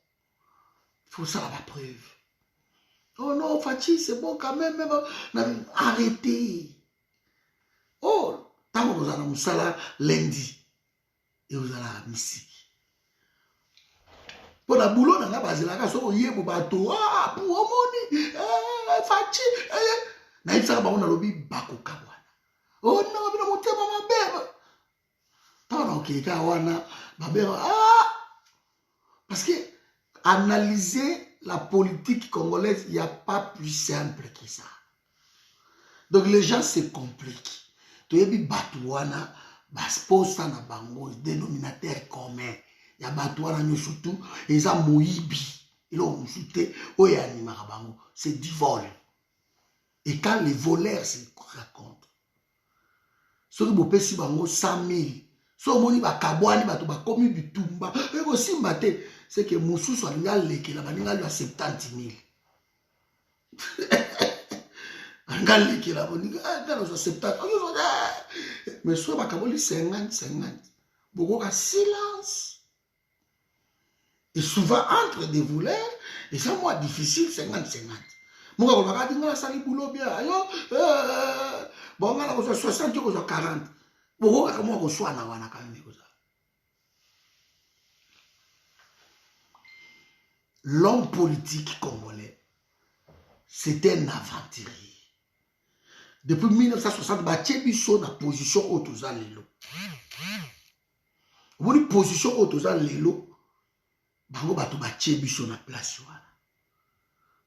Il faut ça la preuve. Oh non, Fatih, c'est bon quand même. Arrêtez. Oh, tant que vous allez ça lundi et vous allez à musique. Pour la boulot, on a basé la casse au yébo bateau. Ah, pour Omoni, Fatih, naïf ça va on a lobby bako kabwana. Oh non, bino motema mabeba. Tana okeka wana mabeba ah parce que analyser la politique congolaise, il n'y a pas plus simple que ça. Donc les gens se compliquent. Tu as vu batouana, basposa na bango, dénominateur commun. Il y a batouana surtout, ils ont moïbi. Ils ont insulté, c'est du vol. Et quand les voleurs se racontent, ceux qui ont payé 100 000, ceux qui ont kabwani, komi bitumba, c'est que Moussou soit leke la baninga lui a 70 000. Leke la baninga a 70 000. Mais soit bakaboli 50. Beaucoup de silence. Et souvent entre des voleurs, et c'est moins difficile 50-50. Moi, on va dire, ça les boulot bien. Bon, on a 60, on a 40. Bon, on a quand même ça. l'homme politique congolais, c'était un aventurier. Depuis 1960, batie biso na position otoza lelo. Une position otoza lelo, bango bato batie biso na place wana.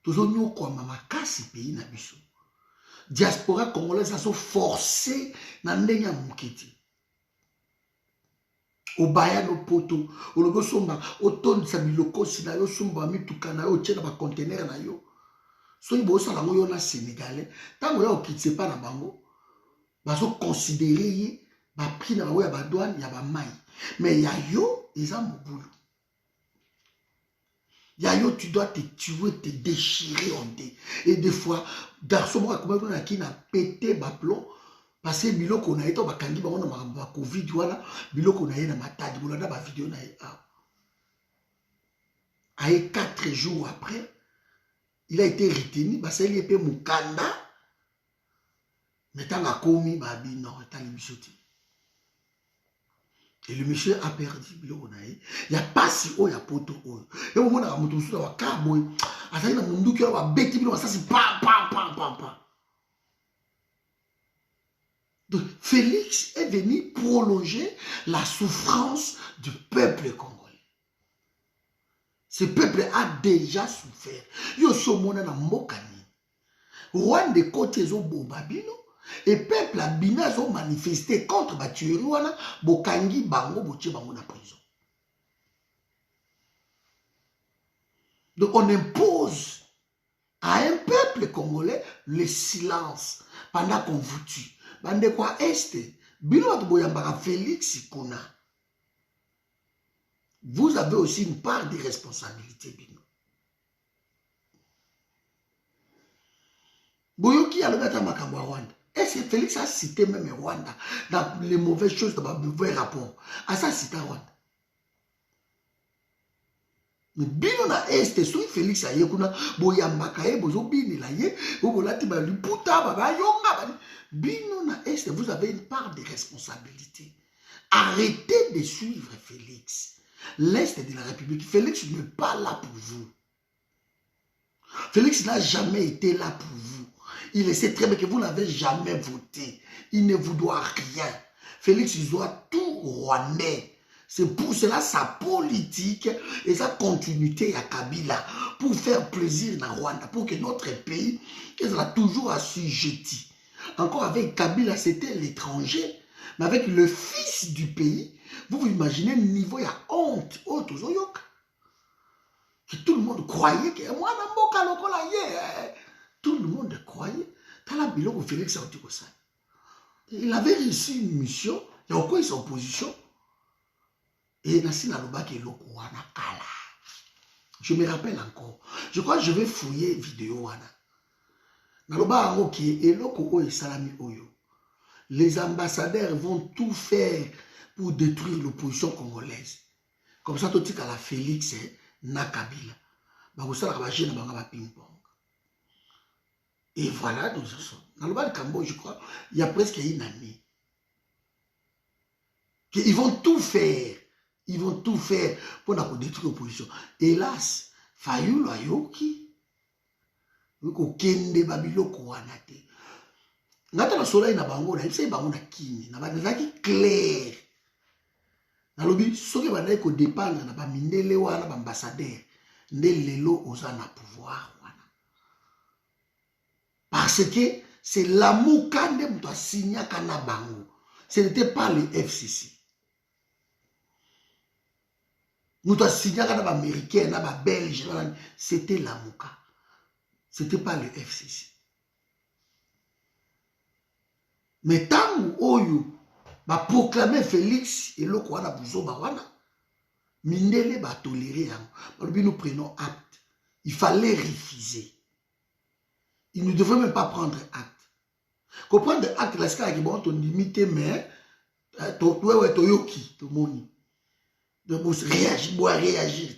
Tozo nyoko makasi pays na biso. Diaspora congolaise a so forcé na ndenge muketi. Obaya no poto, ologo somba, otondisa biloko sina yo somba mituka na yo tiena ba conteneur na yo. So ibo sala ngo yo na Sénégalais, tango ya okitse pa na bango, bazo considérer ba prix na ya ba douane ya ba mai. Mais ya yo eza mobulu. Ya yo tu dois te tuer, te déchirer en deux. Et des fois, garçon moi comme on a qui n'a pété ba plomb. Parce que biloko na eto bakangi bango na ba covid wana biloko na ye na matadi bolanda ba vidéo na ye a 4 jours après il a été retenu parce qu'il était mukanda mais tant a commis ba bi non tant le monsieur et le monsieur a perdu biloko na ye ya pasi o ya poto o et au moment na mutu sura wa kaboy azali na mundu ki wa beti biloko sasi pa. Donc, Félix est venu prolonger la souffrance du peuple congolais. Ce peuple a déjà souffert. Yo somona na mbokani. Rwanda de côté zo bobabino et peuple a bina zo manifesté contre ba tuerie wana bokangi bango botie bango na prison. Donc on impose à un peuple congolais le silence pendant qu'on vous tue. Bande kwa este, bilo boyambara Félix Kuna. Vous avez aussi une part de responsabilité, bino. Boyoki a le gata makambo Rwanda. Est-ce que Félix a cité même Rwanda dans les mauvaises choses, dans les mauvais rapports? A ça cité Rwanda. Mais bino na este, sou Félix a yekuna, boyambaka ye, bozo bini la ye, bobolati ba liputa, ba yonga, ba bino na este, vous avez une part de responsabilité. Arrêtez de suivre Félix. L'Est de la République, Félix n'est pas là pour vous. Félix n'a jamais été là pour vous. Il sait très bien que vous n'avez jamais voté. Il ne vous doit rien. Félix, il doit tout rwandais. C'est pour cela sa politique et sa continuité à Kabila, pour faire plaisir dans Rwanda, pour que notre pays soit toujours assujetti. Encore avec Kabila, c'était l'étranger, mais avec le fils du pays, vous imaginez le niveau, il y a honte, que tout le monde croyait que moi, tout le monde croyait. Félix il avait réussi une mission, il y a encore une opposition. Et je me rappelle encore. Je crois que je vais fouiller vidéo. Les ambassadeurs vont tout faire pour détruire l'opposition congolaise. Comme ça, tout de suite à la Félix Nakabila. Et voilà, nous sommes. Dans le bas de Cambodge, je crois, il y a presque une année. Ils vont tout faire. Ils vont tout faire pour détruire l'opposition. Hélas, Fayulu Ayoki, Kende Babilo Kouanate. Nata na soleil na bango na c'est bango na kini na banzaki clair. Na lobi soki banayi ko dépendre na ba mindele wana ba ambassadeur nde lelo oza na pouvoir wana. Parce que c'est l'amour quand même doit signer kana bango. Ce n'était pas le FCC. Nous avons signé avec les Américains, les Belges, c'était la Mouka. Ce n'était pas le FCC. Mais tant que va proclamer Félix et le Kouana Bouzo Bawana, Mindele va tolérer. Nous prenons acte. Il fallait refuser. Il ne devait même pas prendre acte. Comprendre acte, la scala qui est bon, ton limité, mais Toyoki, Tomoni. Donc, réagir, réagir.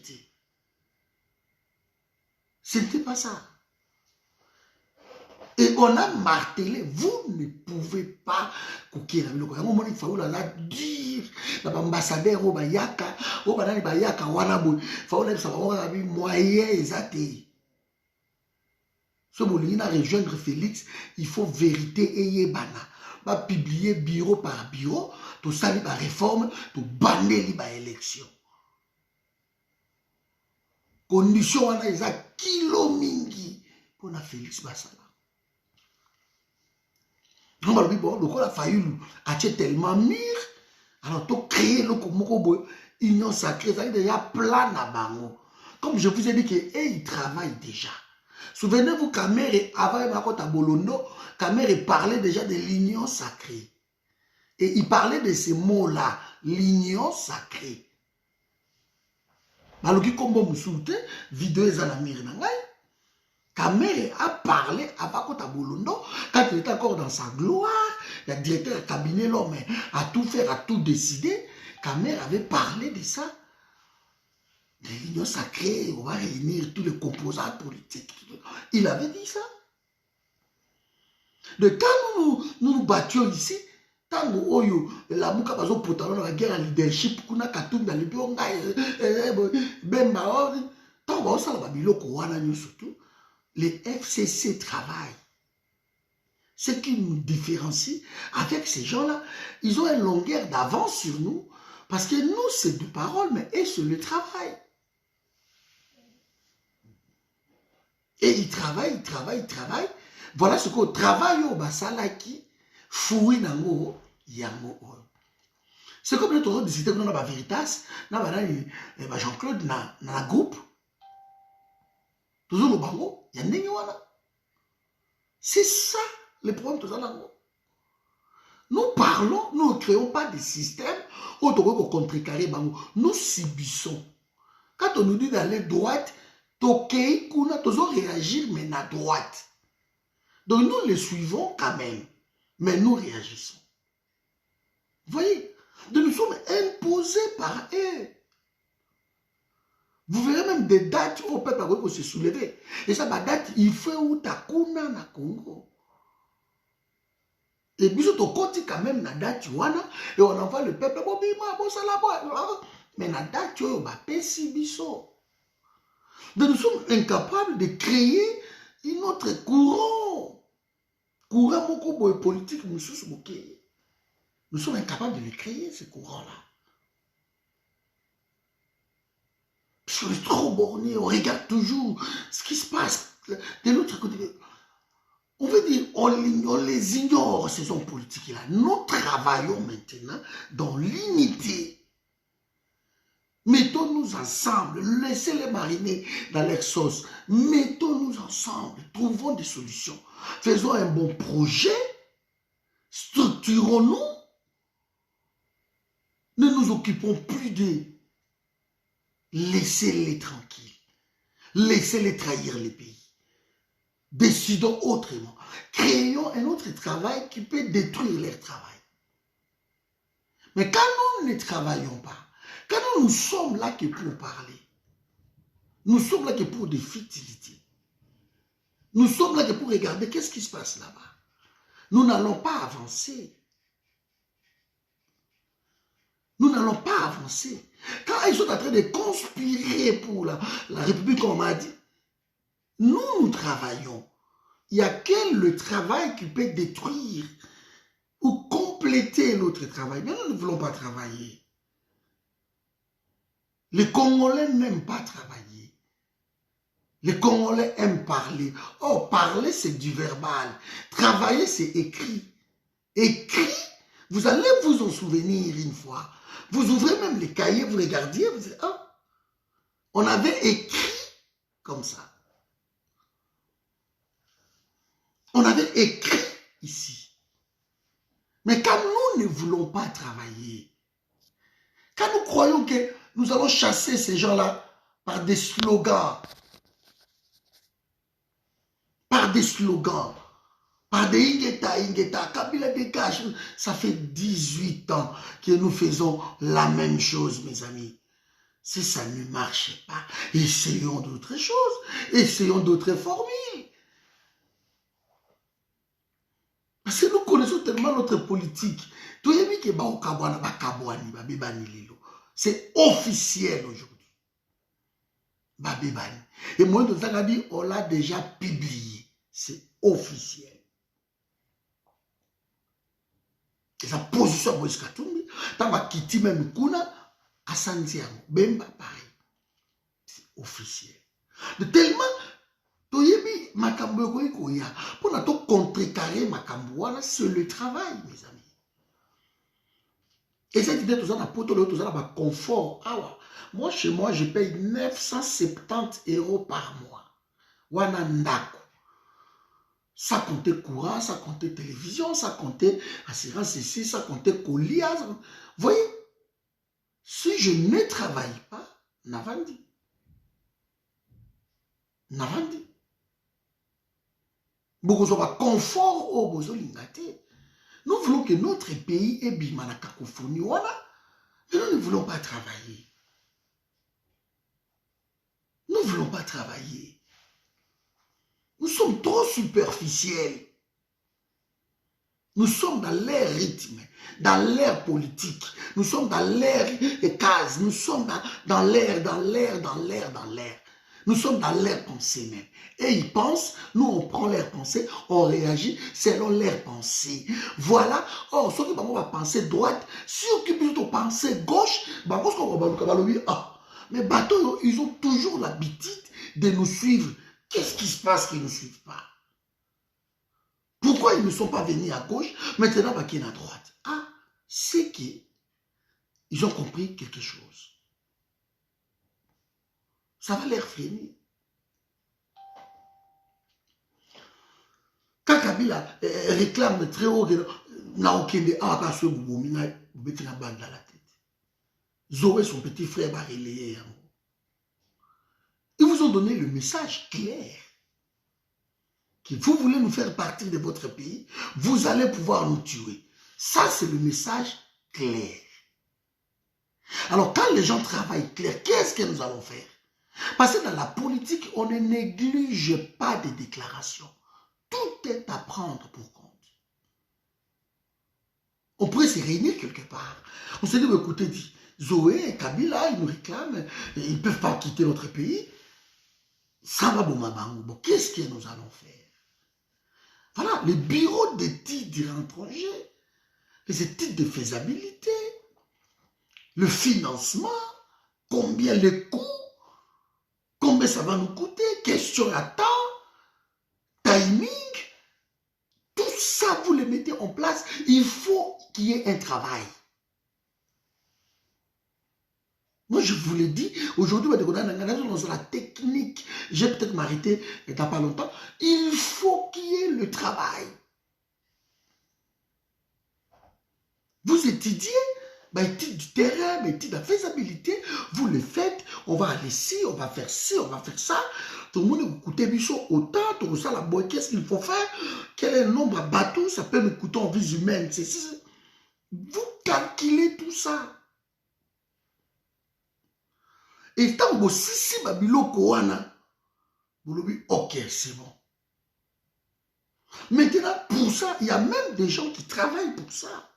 Ce n'était pas ça. Et on a martelé, vous ne pouvez pas coquer. Il faut dire, l'ambassadeur, Obayaka, Obanani Bayaka, Wanabo, il faut avoir moyen exacté. Ce qui a rejoindre Félix, il faut vérité et yébana. Va publier bureau par bureau, tout ça, la réforme, tout banner la élection. Condition, on a des kilo mingi pour la Félix Bassala. On va dire, bon, le coup, la faillite a tellement mûr, alors tu crées le coup, union sacrée, ça a déjà plein à bango. Comme je vous ai dit qu'il travaille déjà. Souvenez-vous, Kamere, avant Makota Bolondo, Kamere parlait déjà de l'union sacrée. Et il parlait de ces mots-là, l'union sacrée. Alors, comme vous me souvenez, vidéo est à la mire. Kamere a parlé à Makota Bolondo quand il était encore dans sa gloire. Le directeur du cabinet, l'homme a tout fait, a tout décidé. Kamere avait parlé de ça. De l'union sacrée, on va réunir tous les composants politiques. Il avait dit ça. De quand nous battions ici, tant que la mouka bazo potalon la guerre à leadership, kuna katum dans le bureau, bemba, tant que ça la biloko wana surtout, les FCC travaillent. Ce qui nous différencie avec ces gens-là, ils ont une longueur d'avance sur nous, parce que nous, c'est de parole, mais eux, c'est le travail. Et ils travaillent. Voilà ce qu'on travaille au Basalaki, fouille nango, yango. C'est comme nous avons décidé que nous avons la Veritas, nous avons Jean-Claude dans la groupe. Toujours le bango, il y a des gens. C'est ça le problème de ça. Nous parlons, nous ne créons pas de système où nous devons contrecarrer bango. Nous subissons. Quand on nous dit d'aller droite, Tokei Kuna, toujours réagir, mais à droite. Donc nous les suivons quand même, mais nous réagissons. Vous voyez? Donc nous sommes imposés par eux. Vous verrez même des dates où le peuple va se soulever. Et ça, la date, il fait où Takuna na Congo. Et puis, on continue quand même la date, et on envoie le peuple, mais la date, on va pési biso. Donc nous sommes incapables de créer une autre courant. Courant politique, nous sommes incapables de le créer, ce courant-là. Parce qu'on est trop borné, on regarde toujours ce qui se passe de l'autre côté. On veut dire, on les ignore, ces hommes politiques-là. Nous travaillons maintenant dans l'unité. Mettons-nous ensemble, laissez-les mariner dans leur sauce. Mettons-nous ensemble, trouvons des solutions. Faisons un bon projet, structurons-nous. Ne nous occupons plus de laissez-les tranquilles. Laissez-les trahir les pays. Décidons autrement. Créons un autre travail qui peut détruire leur travail. Mais quand nous ne travaillons pas, quand nous sommes là que pour parler, nous sommes là que pour des futilités, nous sommes là que pour regarder qu'est-ce qui se passe là-bas, nous n'allons pas avancer. Nous n'allons pas avancer. Quand ils sont en train de conspirer pour la République, comme on m'a dit, nous travaillons. Il n'y a que le travail qui peut détruire ou compléter l'autre travail. Mais nous ne voulons pas travailler. Les Congolais n'aiment pas travailler. Les Congolais aiment parler. Oh, parler, c'est du verbal. Travailler, c'est écrit. Écrit, vous allez vous en souvenir une fois. Vous ouvrez même les cahiers, vous regardiez, vous dites, oh, on avait écrit comme ça. On avait écrit ici. Mais quand nous ne voulons pas travailler, quand nous croyons que nous allons chasser ces gens-là par des slogans, par des Ingeta, Kabila dégage, ça fait 18 ans que nous faisons la même chose, mes amis. Si ça ne marche pas, essayons d'autres choses, essayons d'autres formules. Parce que nous connaissons tellement notre politique. C'est officiel aujourd'hui. Et moi, on l'a déjà publié. C'est officiel. Et sa position à Moïse Katumbi, tant que Kiti même Kuna, à Santiago, Bemba, pareil. C'est officiel. De tellement, Toyebi, Makambo Koya, pour nous contrecarrer Makambo, c'est le travail, mes amis. Et cette idée, tout ça, tout ça, confort. Ah ouais. Moi, chez moi, je paye 970 € par mois. Wana ndako. Ça comptait courant, ça comptait télévision, ça comptait assurance ici, ça comptait colia. Vous voyez, si je ne travaille pas, Navandi. Navandi. Beaucoup de confort au Bozolingate. Nous voulons que notre pays ait bimana cacophonie, voilà. Mais nous ne voulons pas travailler. Nous ne voulons pas travailler. Nous sommes trop superficiels. Nous sommes dans l'air rythme, dans l'air politique. Nous sommes dans l'air case. Nous sommes dans l'air. Nous sommes dans l'air pensée même. Et ils pensent, nous on prend l'air pensée, on réagit selon l'air pensée. Voilà. Oh, ceux qui vont penser droite, ceux qui vont penser gauche, mais bateau, ils ont toujours l'habitude de nous suivre. Qu'est-ce qui se passe qu'ils ne nous suivent pas? Pourquoi ils ne sont pas venus à gauche, maintenant ils sont à droite? Ah, c'est qu'ils ont compris quelque chose. Ça va leur finir. Quand Kabila réclame très haut, n'a aucun de la bande dans la tête. Zoé, son petit frère, va relayer. Ils vous ont donné le message clair. Que vous voulez nous faire partir de votre pays, vous allez pouvoir nous tuer. Ça, c'est le message clair. Alors, quand les gens travaillent clair, qu'est-ce que nous allons faire? Parce que dans la politique, on ne néglige pas des déclarations. Tout est à prendre pour compte. On pourrait se réunir quelque part. On se dit, écoutez, Zoé et Kabila, ils nous réclament, ils ne peuvent pas quitter notre pays. Ça va, bon, qu'est-ce que nous allons faire? Voilà, les bureaux d'études étrangers, les études de faisabilité, le financement, combien les coûts, combien ça va nous coûter, question à temps, timing, tout ça, vous les mettez en place. Il faut qu'il y ait un travail. Moi, je vous l'ai dit, aujourd'hui, dans la technique, j'ai peut-être m'arrêter dans pas longtemps, il faut qu'il y ait le travail. Vous étudiez, étude du terrain, étude de la faisabilité, vous le faites, on va aller ici, on va faire ci, on va faire ça. Tout le monde vous coûter autant, tout ça, la boîte, qu'est-ce qu'il faut faire? Quel est le nombre de bateaux? Ça peut nous coûter en vie humaine. Vous calculez tout ça. Et tant que vous si babiloko wana, vous le dites, ok, c'est bon. Maintenant, pour ça, il y a même des gens qui travaillent pour ça.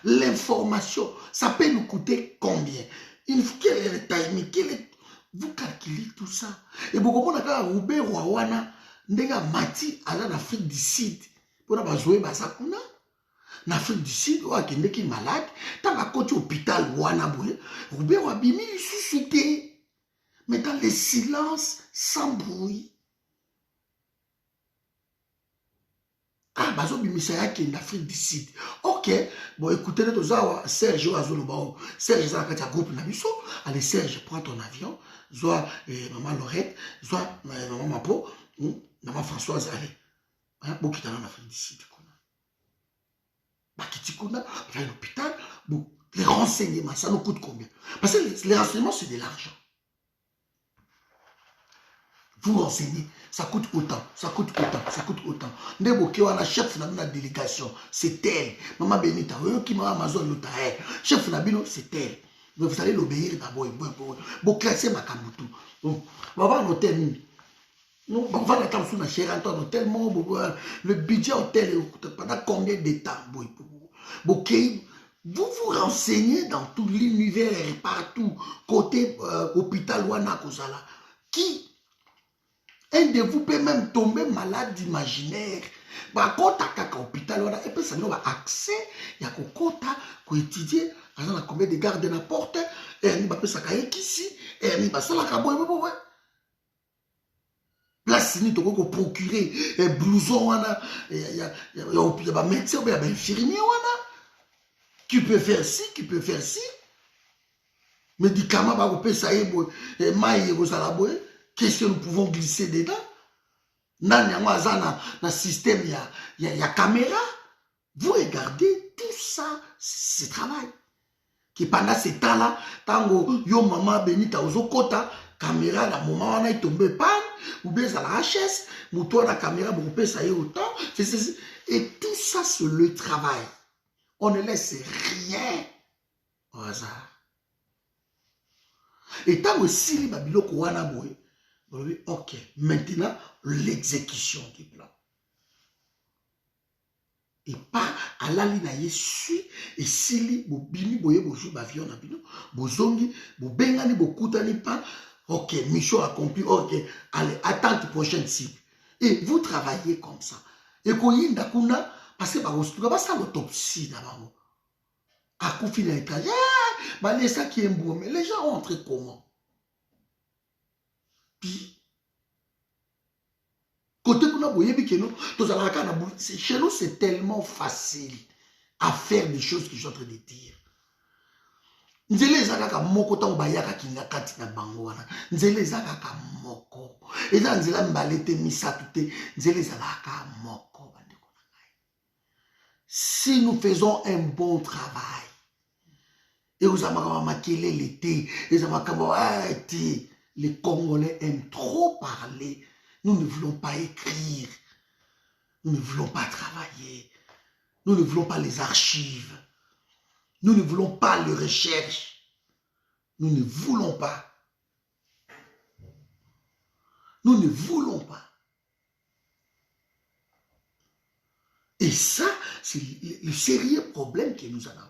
L'information, ça peut nous coûter combien? Quel est le timing? Vous calculez tout ça. Et beaucoup de gens Roubaix Rwanda, ndega mati à l'Afrique du Sud. Pour avoir joué Basakuna. En Afrique du Sud, ou à quelqu'un qui est malade, dans la côte hôpital, Roubaix Wabimi, il suscité. Mais dans le silence, sans bruit. Ah, bazo bimisaya qui est en Afrique du Sud. Ok, bon, écoutez, Serge Azoloba, Serge Zakatia groupe Nabiso, allez Serge, prends ton avion, soit maman Lorette, soit maman Mapo, maman Françoise, allez. Bon, qui est en Afrique du Sud. Il y a un hôpital, bon, les renseignements, ça nous coûte combien? Parce que les renseignements, c'est de l'argent. Vous renseignez, ça coûte autant, ça coûte autant, ça coûte autant. Ndeboke wana chef na délégation, c'est elle. Maman Benita, qui m'a Amazon l'otaire. Chef Nabino, c'est elle. Mais vous allez l'obéir d'abord. Vous classez ma kamutu. Bon, on va noter. Non, on va l'attendre sur la chérie Antoine, tellement le budget hôtel, pendant combien de temps? Ok, vous vous renseignez dans tout l'univers, partout, côté hôpital Wana Kozala. Qui, un de vous peut même tomber malade imaginaire. Bah, quand t'as hôpital Wana, et puis ça nous a accès, il y a kota, qu'on étudier, on a combien de gardes de la porte, et on a ça ici, et on a ça la caboye, place ni toko procurer blouson wana il y a ba médecin ou infirmier wana qui peut faire ci qui peut faire ci médicaments ba ko pesa yebo mai ko sala boy qu'est-ce que nous pouvons glisser dedans nani yango azana na système ya caméra vous regardez tout ça c'est travail qui pendant ce temps-là tango yo maman benita ozokota caméra na moment wana il tombe panne ou bien ça la HS mouton la caméra pour couper ça y est autant et tout ça c'est le travail on ne laisse rien au hasard et tant aussi les babiloko wana boy ok maintenant l'exécution du plan et pas à la ligne na suit et sili bobini boye boju ba avion na bino bozongi bobengani bokutani pas ok mission accomplie ok allez attente prochaine cible et vous travaillez comme ça et koyinda kuna parce que ba ça l'autopsie d'abord à couper les étrangers bah les ça qui est beau mais les gens ont entré comment puis côté kuna boyebi keno tozalaka na chez nous c'est tellement facile à faire des choses que je suis en train de dire nzela ezakaka moko tango bayaka kinga kati na bango wana nzela ezakaka moko eza nzela mbale te misato te nzela ezalaka moko bandeko na ngai si nous faisons un bon travail et ozamaka makelele te ezamaka te les Congolais aiment trop parler. Nous ne voulons pas écrire. Nous ne voulons pas travailler. Nous ne voulons pas les archives. Nous ne voulons pas les recherches. Nous ne voulons pas. Nous ne voulons pas. Et ça, c'est le sérieux problème que nous en avons.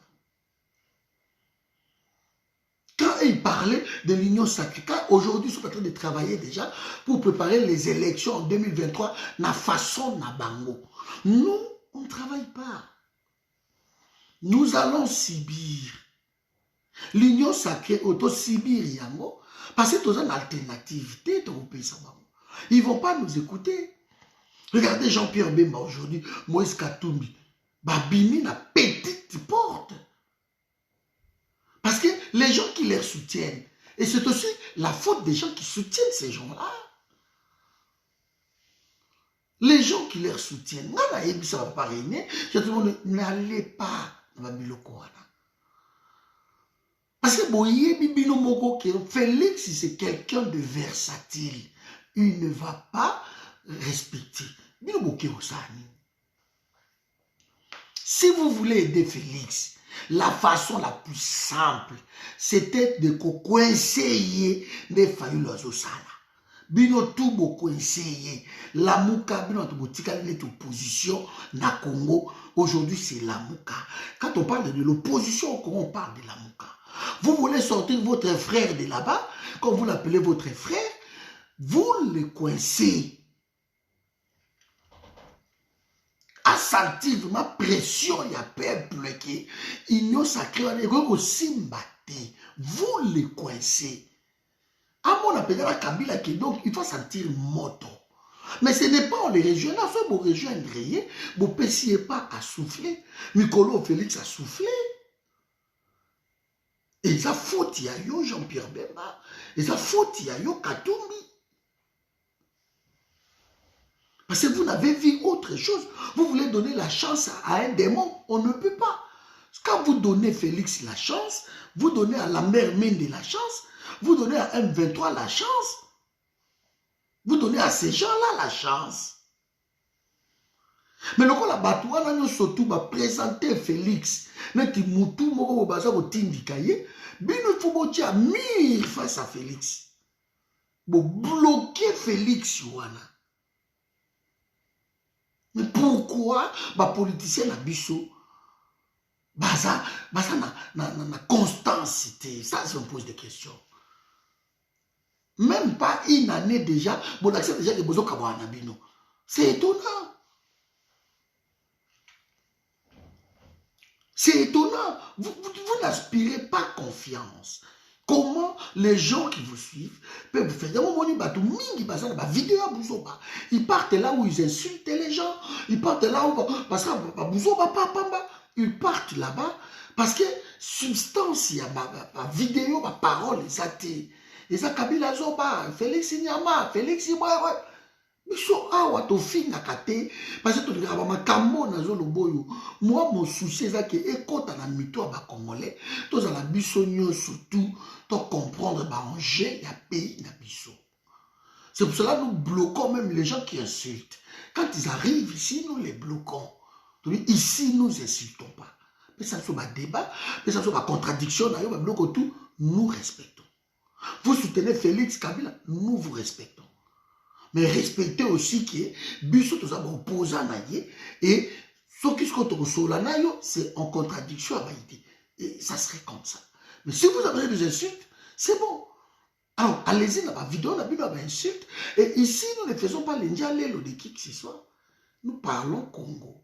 Quand il parlait de l'union sacrée, aujourd'hui, ils sont en train de travailler déjà pour préparer les élections en 2023, na façon na bango. Nous, on ne travaille pas. Nous allons subir. L'union sacrée, auto-subir, yango, parce que c'est une alternative. Ils ne vont pas nous écouter. Regardez Jean-Pierre Bemba aujourd'hui, Moïse Katumbi, Babini, la petite porte. Parce que les gens qui les soutiennent, et c'est aussi la faute des gens qui soutiennent ces gens-là. Les gens qui les soutiennent, ça va pas régner, n'allez pas dans la Bilokoana. Parce que Félix, c'est quelqu'un de versatile. Il ne va pas respecter. Si vous voulez aider Félix, la façon la plus simple, c'était de coincer des familles l'ozosala. Bino tout beaucoup essayé. La Mouka, bino tout botika est opposition na Congo. Aujourd'hui, c'est la Mouka. Quand on parle de l'opposition au Congo, on parle de la Mouka. Vous voulez sortir votre frère de là-bas, comme vous l'appelez votre frère, vous le coincez. À sentir vraiment pression, il y a peuple qui union sacrée, vous les coincez. À mon appel à Kabila qui donc il faut sentir moto. Mais ce n'est pas les régions, là, fait vos régions grillées, vous ne pessiez pas à souffler. Mikolo Félix a soufflé. Et ça faute, il y a yo Jean-Pierre Bemba. Et ça faute, il y a yo Katumbi. Parce que vous n'avez vu autre chose. Vous voulez donner la chance à un démon. On ne peut pas. Quand vous donnez Félix la chance, vous donnez à la mère Mende la chance, vous donnez à M23 la chance, vous donnez à ces gens-là la chance. Mais le coup la batouana nous surtout va présenter Félix. Neti mutu moko baza ko tindikaye. Bino fubotia mire face à Félix. Bon, bloquer Félix Wana. Mais pourquoi les politiciens na biso baza na constance? Ça, je me pose des questions. Même pas une année déjà, bon, accepte déjà que bozo kawa nabino. C'est étonnant. C'est étonnant. Vous n'aspirez pas confiance. Comment les gens qui vous suivent peuvent vous faire vidéo. Ils partent là où ils insultent les gens. Ils partent là où ils partent là-bas parce que substance, il y a ma vidéo, ma parole, les Kabila Zoba, Félix Nyama, Félix Iboye. Biso awa to finga kate parce que to ngaba makambo na zo loboyo. Moi mon souci c'est que ekota na mito ba congolais to za la biso nyo surtout to comprendre ba enjeu ya pays na biso. C'est pour cela que nous bloquons même les gens qui insultent. Quand ils arrivent ici, nous les bloquons. Ici, nous n'insultons pas. Mais ça ne soit pas débat, mais ça ne soit pas contradiction, nous respectons. Vous soutenez Félix Kabila, nous vous respectons. Mais respectez aussi que biso to za opposant na ye et ce qui se c'est en contradiction avec l'idée. Et ça serait comme ça. Mais si vous avez des insultes, c'est bon. Alors, allez-y dans ma vidéo, on a vu des insultes. Et ici, nous ne faisons pas les dialogues de qui que ce soit. Nous parlons Congo.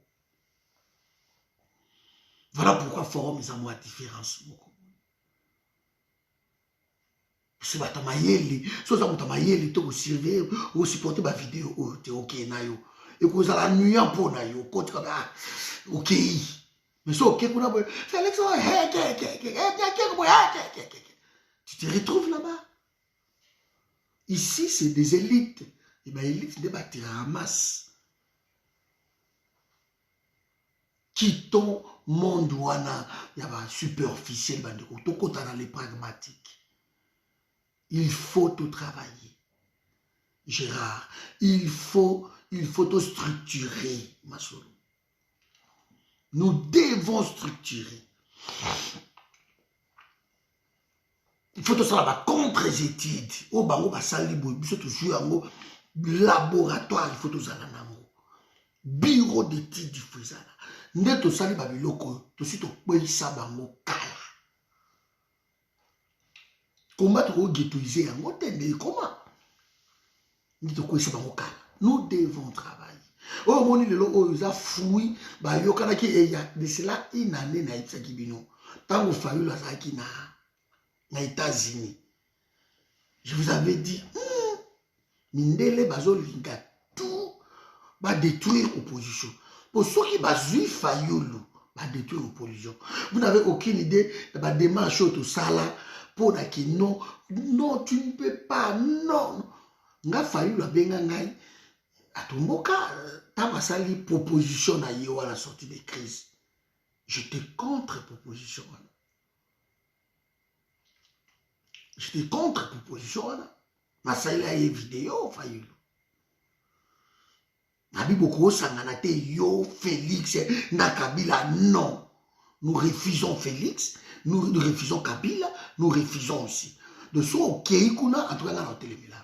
Voilà pourquoi Forum est à moi différence. C'est pas tamayeli. Si vous avez tamayeli, vous surveillez, vous supportez ma vidéo, vous ok nayo. Et vous allez la nuit pour nayo, ok. Mais c'est ok pour nayo. Félix, tu te retrouves là-bas. Ici, c'est des élites. Et bien, élites, des bâtiments en masse. Quittons monde wana, il y a un superficiel, tout dans les pragmatiques. Il faut tout travailler. Gérard, il faut tout structurer, Masolo. Nous devons structurer. Il faut tout ça là-bas, contre-études. Au bango, il faut toujours un laboratoire, il faut tout ça là-bas. Bureau d'études, il faut ça là. Nde to sali babiloko, to si to kwelisa bango kala. Comment to ghettoiser yango tende comment? Nde to kwelisa bango kala. Nous devons travailler. Oh moni lelo o za fui ba yokana ki eya de cela une année na itsa kibino. Tango fayu la zaki na États-Unis. Je vous avais dit mindele bazo linga tout va détruire l'opposition. Pour ceux qui basent Fayoulou, va détruire l'opposition. Vous n'avez aucune idée de la démarche au Sala pour dire non, non, tu ne peux pas, non. Nga Fayoulou a bien gagné. À ton cas, tu as sali proposition à Yoa à la sortie des crises. J'étais contre proposition. J'étais contre proposition. Ma sali a une vidéo, Fayoulou. Nabi Boko Sanganate, yo, Félix, na Kabila, non. Nous refusons Félix, nous refusons Kabila, nous refusons aussi. De ce ok, kuna, en tout cas, dans la télémila.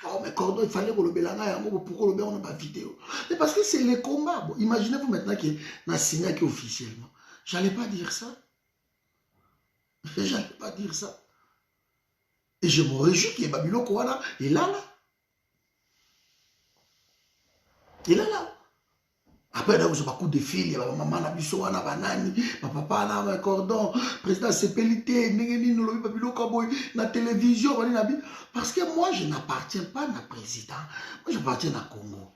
Oh, mais Cordon, il fallait que le Belanga, pourquoi le Belanga n'a pas vidéo? Mais parce que c'est les combats. Bon, imaginez-vous maintenant qu'il a signé officiellement. J'allais pas dire ça. J'allais pas dire ça. Et je me réjouis que Babylon Kouana est là. Il est là. Après, il y a beaucoup de fils, il y a maman, il y a banani, papa, il Cordon, président CPLT, la télévision. Parce que moi, je n'appartiens pas à un président. Moi, j'appartiens à Congo.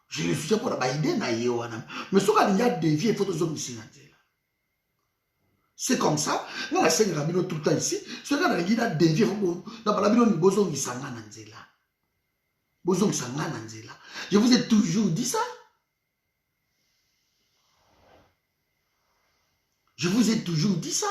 Je le soutiens pour la idée. Mais ce qu'il y a des vies, il faut que ici. C'est comme ça. Nous, la scène Rabino tout le temps ici. Ce qu'il y a des vies, il faut que je vous ai toujours dit ça. Je vous ai toujours dit ça.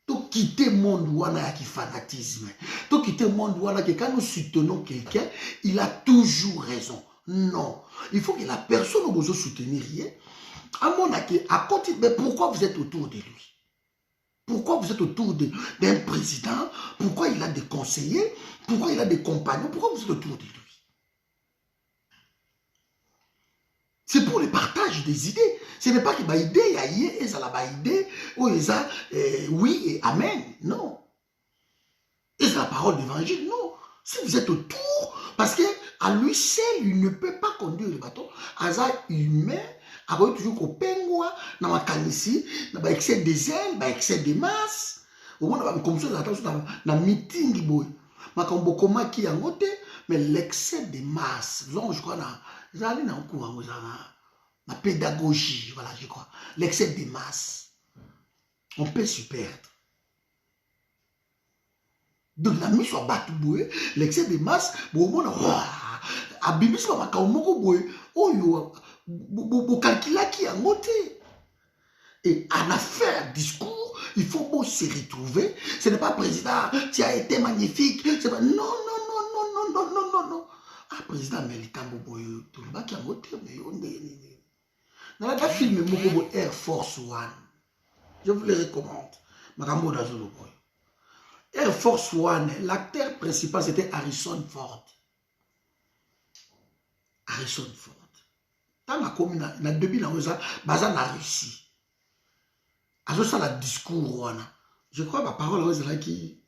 Tout quitter le monde wana qui fanatisme. Tout quitter le monde wana que quand nous soutenons quelqu'un, il a toujours raison. Non. Il faut que la personne ne vous soutenir rien. À mon avis, à côté, mais pourquoi vous êtes autour de lui? Pourquoi vous êtes autour d'un président? Pourquoi il a des conseillers? Pourquoi il a des compagnons? Pourquoi vous êtes autour de lui? C'est pour le partage des idées. Ce n'est pas que l'idée, il y a idée, ou oui et amen. Non. Et c'est la parole d'évangile. Non. Si vous êtes autour, parce que à lui seul, il ne peut pas conduire le bateau. Asa humain, après toujours qu'au pengwa, dans ma canisse, dans excès des ailes, excès des masses. Au moins, comme ça, dans le meeting, ma kombokoma qui a ngote, mais l'excès des masses. Je crois, dans courant, la pédagogie, voilà, je crois. L'excès des masses. On peut se perdre. Donc, la mise sur Batouboue, l'excès des masses, bon, à Bibis, on va calculer qui a noté. Et en affaire discours, il faut se retrouver. Ce n'est pas président, tu as été magnifique. Pas, non, non, non, non, non, non, non, non, non. Ah, président, mais il tout le monde qui a noté, mais dans la film Air Force One, je vous le recommande. Air Force One, l'acteur principal c'était Harrison Ford. Harrison Ford. Dans la commune, dans le début, dans la Russie. Alors ça, le discours, je crois que ma parole est qui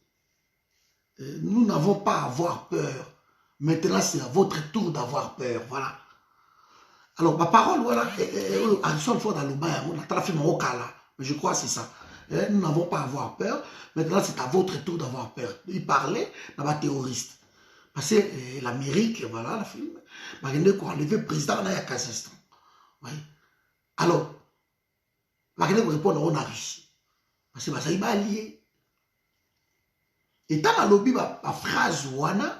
nous n'avons pas à avoir peur. Maintenant, c'est à votre tour d'avoir peur. Voilà. Alors, ma parole, voilà, Harrison Ford a le bain, on a fait mon là. Mais je crois que c'est ça. Nous n'avons pas à avoir peur. Maintenant, c'est à votre tour d'avoir peur. Il parlait dans ma terroriste. Parce que l'Amérique, voilà, la film, il a enlevé le président dans le Kazakhstan. Oui. Alors, il a répondu à la Russie. Parce que ça, il va allié. Et tant que lobby, la phrase, wana,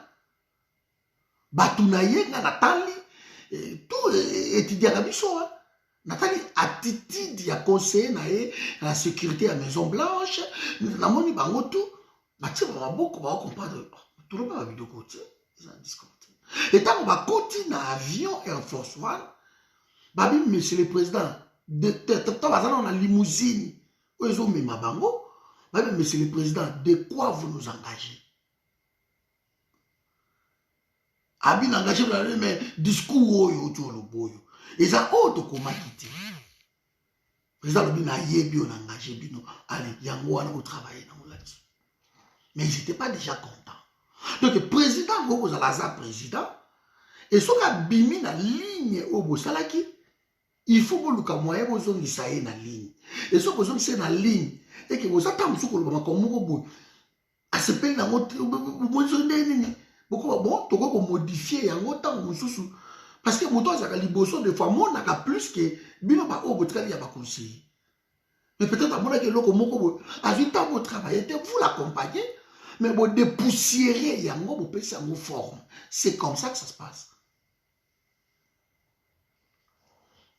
batunaye, natali, tout étudiant à biso, Nathalie, attitude à conseiller la sécurité à Maison Blanche, la moni bango tout, tu vas beaucoup comprendre tout le monde de côté, ils ont discuté. Et tant qu'on va continuer dans l'avion Air Force One, babi monsieur le président, dans la limousine, où ils ont mis ma bango, babi monsieur le président, de quoi vous nous engagez? Abi engagé dans le discours autour le boyo. Et ça autre comment quitter. Président le bina yebi on engagé bino allez yango wana au travailler dans la. Mais ils n'étaient pas déjà contents. Donc le président go za laza président et ce qu'a bimi na ligne au bosalaki il faut que le moyen bozo ngisaye na ligne. Et ce que c'est na ligne et que vous attendez ce que le ba comme boy a se peine na moto bozo ndeni. Bon, tu peux modifier yango tant mususu parce que moto azaka liboso de fois mon naka plus que bino ba o botkali ya ba conseiller. Mais peut-être à mon que loko moko a vu tant votre travail vous l'accompagner mais vous dépoussiérer yango vous pèse yango forme. C'est comme ça que ça se passe.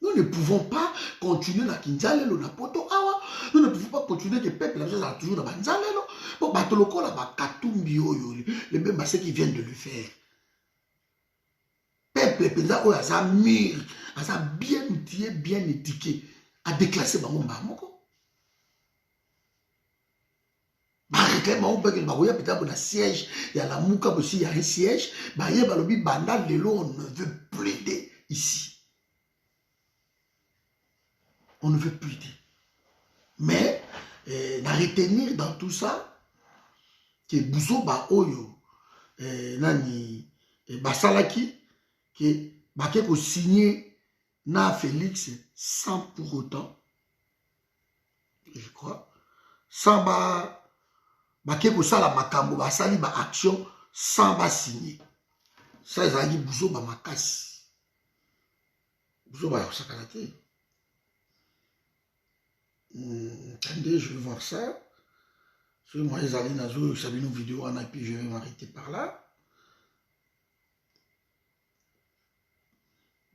Nous ne pouvons pas continuer na kinzalelo na poto awa. Nous ne pouvons pas continuer que le peuple la chose toujours dans banzalelo. Bon, batoloko la ba katumbi oyo les mêmes ceux qui viennent de le faire. Peuple penza oyo asa mire, asa bien outillé, bien étiqué, a déclassé bango mbamoko. Ba réclame on peut que ba oya peut-être na siège, il y a la mouka aussi il y a un siège, ba yé ba lobi banda lelo on ne veut plus de ici. On ne veut plus dire. Mais, à retenir dans tout ça, que Bousso ba oyo, nani, basalaki, que baké ko signé na Félix sans pour autant, je crois, sans baké ko sala makambo, basali ba action sans ba signer. Ça, ils ont dit Bousso ba makasi. Bousso ba sakalate. Attendez, je vais voir ça. Moi, les allées nazo, ça une vidéo, et puis je vais m'arrêter par là.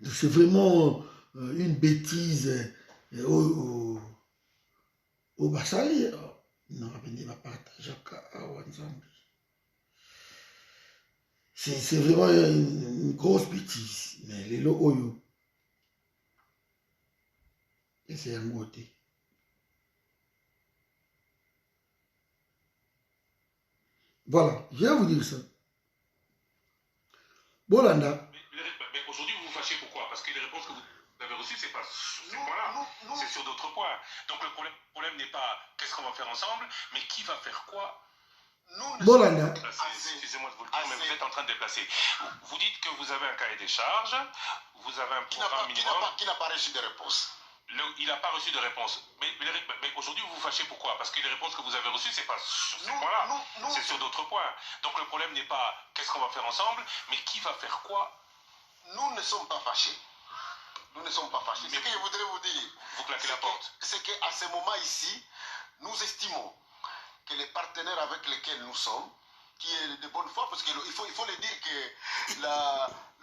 C'est vraiment une bêtise au Basali. Non, c'est vraiment une grosse bêtise. Mais les lots oyo. Et c'est un mot. Voilà, je vais vous dire ça. Bolanda. Mais aujourd'hui, vous vous fâchez pourquoi? Parce que les réponses que vous avez reçues, c'est pas sur ces points-là, c'est sur d'autres points. Donc le problème n'est pas qu'est-ce qu'on va faire ensemble, mais qui va faire quoi? Bolanda. Excusez-moi de vous le dire, mais vous êtes en train de déplacer. Vous dites que vous avez un cahier des charges, vous avez un programme minimum. Qui n'a pas reçu de réponse. Il n'a pas reçu de réponse. Mais aujourd'hui, vous vous fâchez pourquoi? Parce que les réponses que vous avez reçues, c'est pas sur ces points-là, c'est sur d'autres points. Donc le problème n'est pas qu'est-ce qu'on va faire ensemble, mais qui va faire quoi? Nous ne sommes pas fâchés. Nous ne sommes pas fâchés. Ce que je voudrais vous dire, vous claquez la porte. C'est qu'à ce moment ici, nous estimons que les partenaires avec lesquels nous sommes, qui est de bonne foi, parce qu'il faut le dire que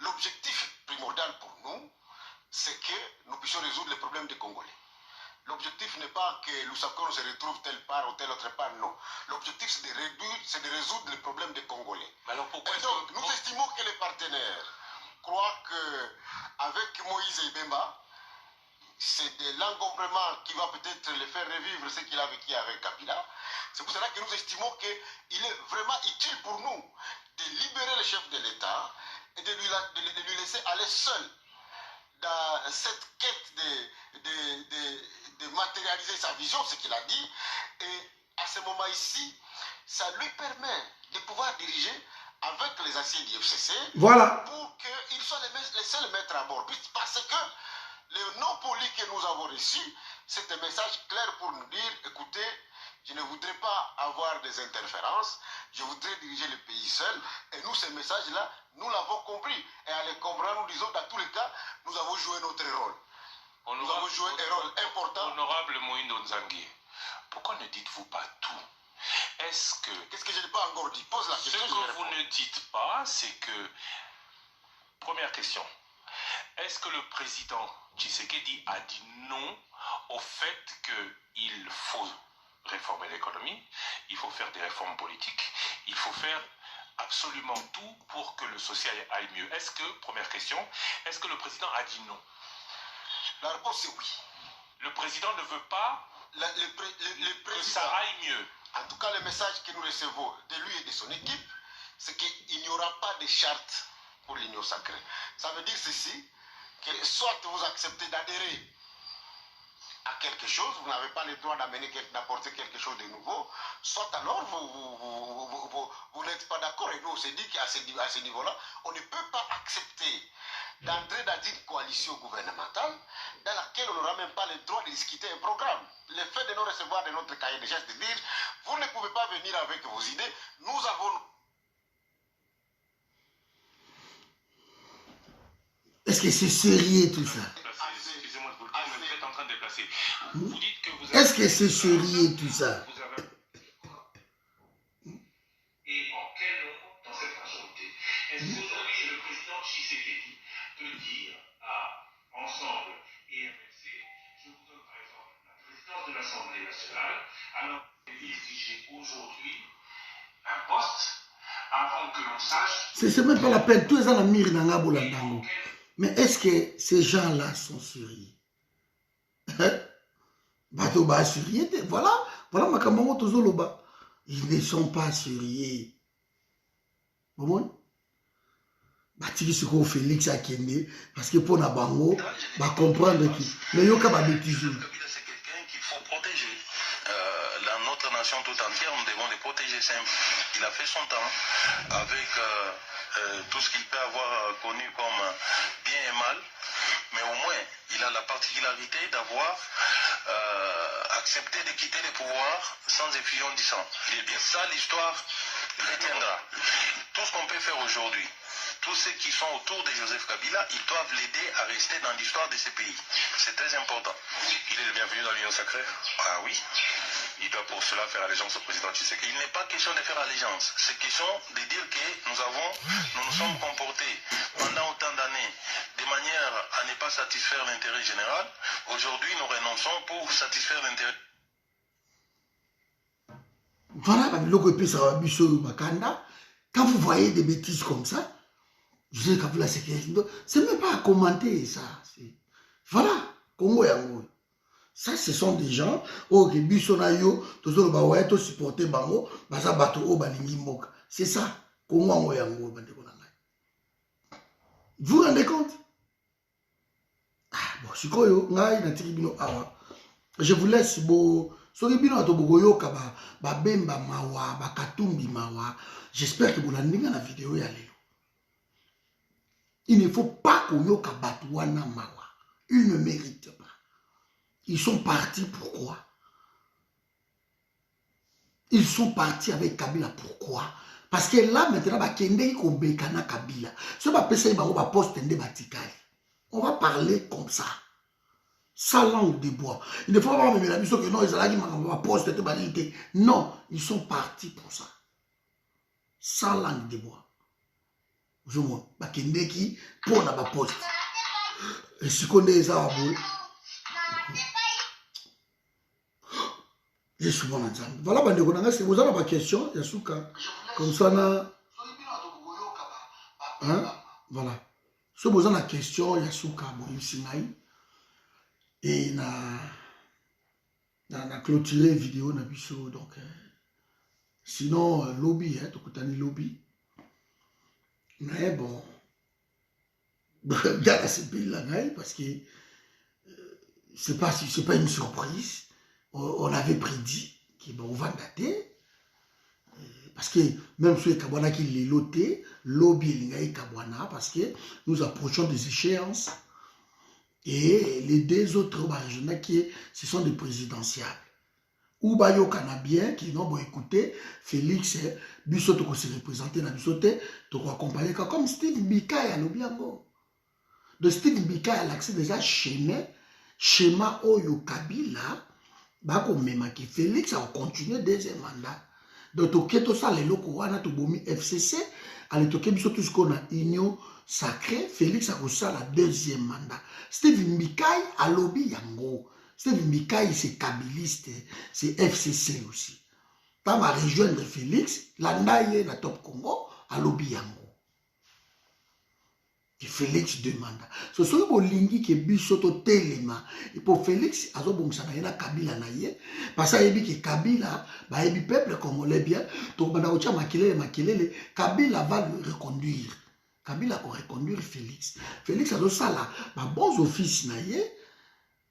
l'objectif primordial pour nous, c'est que nous puissions résoudre les problèmes des Congolais. L'objectif n'est pas que Lusaka se retrouve telle part ou telle autre part, non. L'objectif, c'est de résoudre les problèmes des Congolais. Alors pourquoi et donc, nous estimons que les partenaires croient qu'avec Moïse et Bemba, c'est de l'encombrement qui va peut-être les faire revivre ce qu'il a vécu avec Kabila. C'est pour cela que nous estimons qu'il est vraiment utile pour nous de libérer le chef de l'État et de lui laisser aller seul dans cette quête de matérialiser sa vision, ce qu'il a dit. Et à ce moment ici, ça lui permet de pouvoir diriger avec les anciens du FCC, voilà, pour qu'ils soient les seuls maîtres à bord. Parce que le non poli que nous avons reçu, c'est un message clair pour nous dire, écoutez, je ne voudrais pas avoir des interférences, je voudrais diriger le pays seul. Et nous, ces messages-là, nous l'avons compris. Et en les comprenant, nous disons, dans tous les cas, nous avons joué notre rôle. Nous avons joué un rôle important. Honorable Moïndo Nzangi, pourquoi ne dites-vous pas tout? Qu'est-ce que je n'ai pas encore dit? Pose la question. Ce que vous ne dites pas, c'est que... Première question. Est-ce que le président Tshisekedi a dit non au fait qu'il faut réformer l'économie, il faut faire des réformes politiques, il faut faire absolument tout pour que le social aille mieux? Est-ce que, première question, est-ce que le président a dit non? La réponse est oui. Le président ne veut pas que ça aille mieux. En tout cas, le message que nous recevons de lui et de son équipe, c'est qu'il n'y aura pas de charte pour l'union sacrée. Ça veut dire ceci, que soit vous acceptez d'adhérer à quelque chose, vous n'avez pas le droit d'apporter quelque chose de nouveau, soit alors vous n'êtes pas d'accord. Et nous, on s'est dit qu'à ce niveau-là, on ne peut pas accepter d'entrer dans une coalition gouvernementale dans laquelle on n'aura même pas le droit de discuter un programme. Le fait de nous recevoir de notre cahier de gestes, de dire, vous ne pouvez pas venir avec vos idées, nous avons... Est-ce que c'est sérieux tout ça? Excusez-moi de vous le dire, mais vous êtes en train de déplacer. Vous dites que vous avez... Est-ce que c'est sérieux tout ça? Et en quel nom dans cette majorité? Est-ce qu'aujourd'hui le président Tshisekedi peut dire à Ensemble et MLC, je vous donne par exemple la présidence de l'Assemblée nationale, alors qu'il exigeait aujourd'hui un poste avant que l'on sache... C'est même pas la peine, tous les ans, la mire dans la boule. Mais est-ce que ces gens-là sont sérieux? Bateau bas sérieux, voilà ma camarade Tozoloba. Ils ne sont pas sérieux. Bon, Batiki Siko Félix Akende, parce que pour Nabango, va comprendre qui. Mais Yoka va toujours. C'est quelqu'un qu'il faut protéger. Dans notre nation tout entière, nous devons les protéger simple. Il a fait son temps avec tout ce qu'il peut avoir connu comme bien et mal, mais au moins il a la particularité d'avoir accepté de quitter le pouvoir sans effusion du sang. Et ça, l'histoire retiendra. Tout ce qu'on peut faire aujourd'hui, tous ceux qui sont autour de Joseph Kabila, ils doivent l'aider à rester dans l'histoire de ce pays. C'est très important. Il est le bienvenu dans l'Union sacrée? Ah oui. Il doit pour cela faire allégeance au président Tshisekedi. Il n'est pas question de faire allégeance. C'est question de dire que nous nous sommes comportés pendant autant d'années de manière à ne pas satisfaire l'intérêt général. Aujourd'hui, nous renonçons pour satisfaire l'intérêt. Voilà, quand vous voyez des bêtises comme ça, je sais que la sécurité, c'est même pas à commenter ça. Voilà, Congo Yango. Ça, ce sont des gens, oh, que Bissonayo, toujours le baouet, supporter Bango, Baza Bato, Balingi Moka. C'est ça. Vous vous rendez compte? Ah, bon, je vous laisse. J'espère que vous l'avez dans la vidéo. Il ne faut pas qu'on yoka Batouana Mawa. Ils ne méritent pas. Ils sont partis pourquoi? Ils sont partis avec Kabila pourquoi? Parce que là maintenant Kabila. On va parler comme ça. Sa langue de bois. Il ne faut pas me la mission que non, ils va poste. Non, ils sont partis pour ça. Sa langue de bois. Je vois, Bakendeki pour la poste. Et si on est à je suis bon ensemble. Voilà, c'est vous avez ma question, Yasuka. Comme ça, hein? Voilà. Si vous avez la question, Yasuka, et na clôturé la vidéo, donc. Sinon, lobby, hein, lobby. Mais bon, bien à ce pays-là, parce que c'est pas une surprise. On avait prédit qu'on va dater. Parce que même sur les Kabwana qui les loté, lobby les Kabwana, parce que nous approchons des échéances. Et les deux autres régionaux ce sont des présidentiables. Ou Bayo Canabien qui n'ont pas écouté, Félix, Bissot se représenter dans Bissot, tu vas accompagner comme Steve Bika à l'Obiango. De Steve Bika à l'accès déjà schéma Oyo Kabila, Bako Mema qui Félix a continué deuxième mandat. Donc, tu as ça, les locaux, tu as FCC, allez, tu as tout ce qu'on a union sacrée, Félix a reçu la deuxième mandat. Steve Bika à l'Obi Yango. Steve Mikaï, c'est kabiliste, c'est FCC aussi. Quand ma rejoindre Félix, l'andaye la Top Congo, à l'Obiyango. Et Félix demande. Ce sont les lingi qui bisoto telema. Et pour Félix, azo bomsa na Kabila na ye. Parce que Kabila, ba ebi peuple congolais bien, to bana ocha makelele, Kabila va le reconduire. Kabila va reconduire Félix. Félix azo sala, ba bons offices na ye.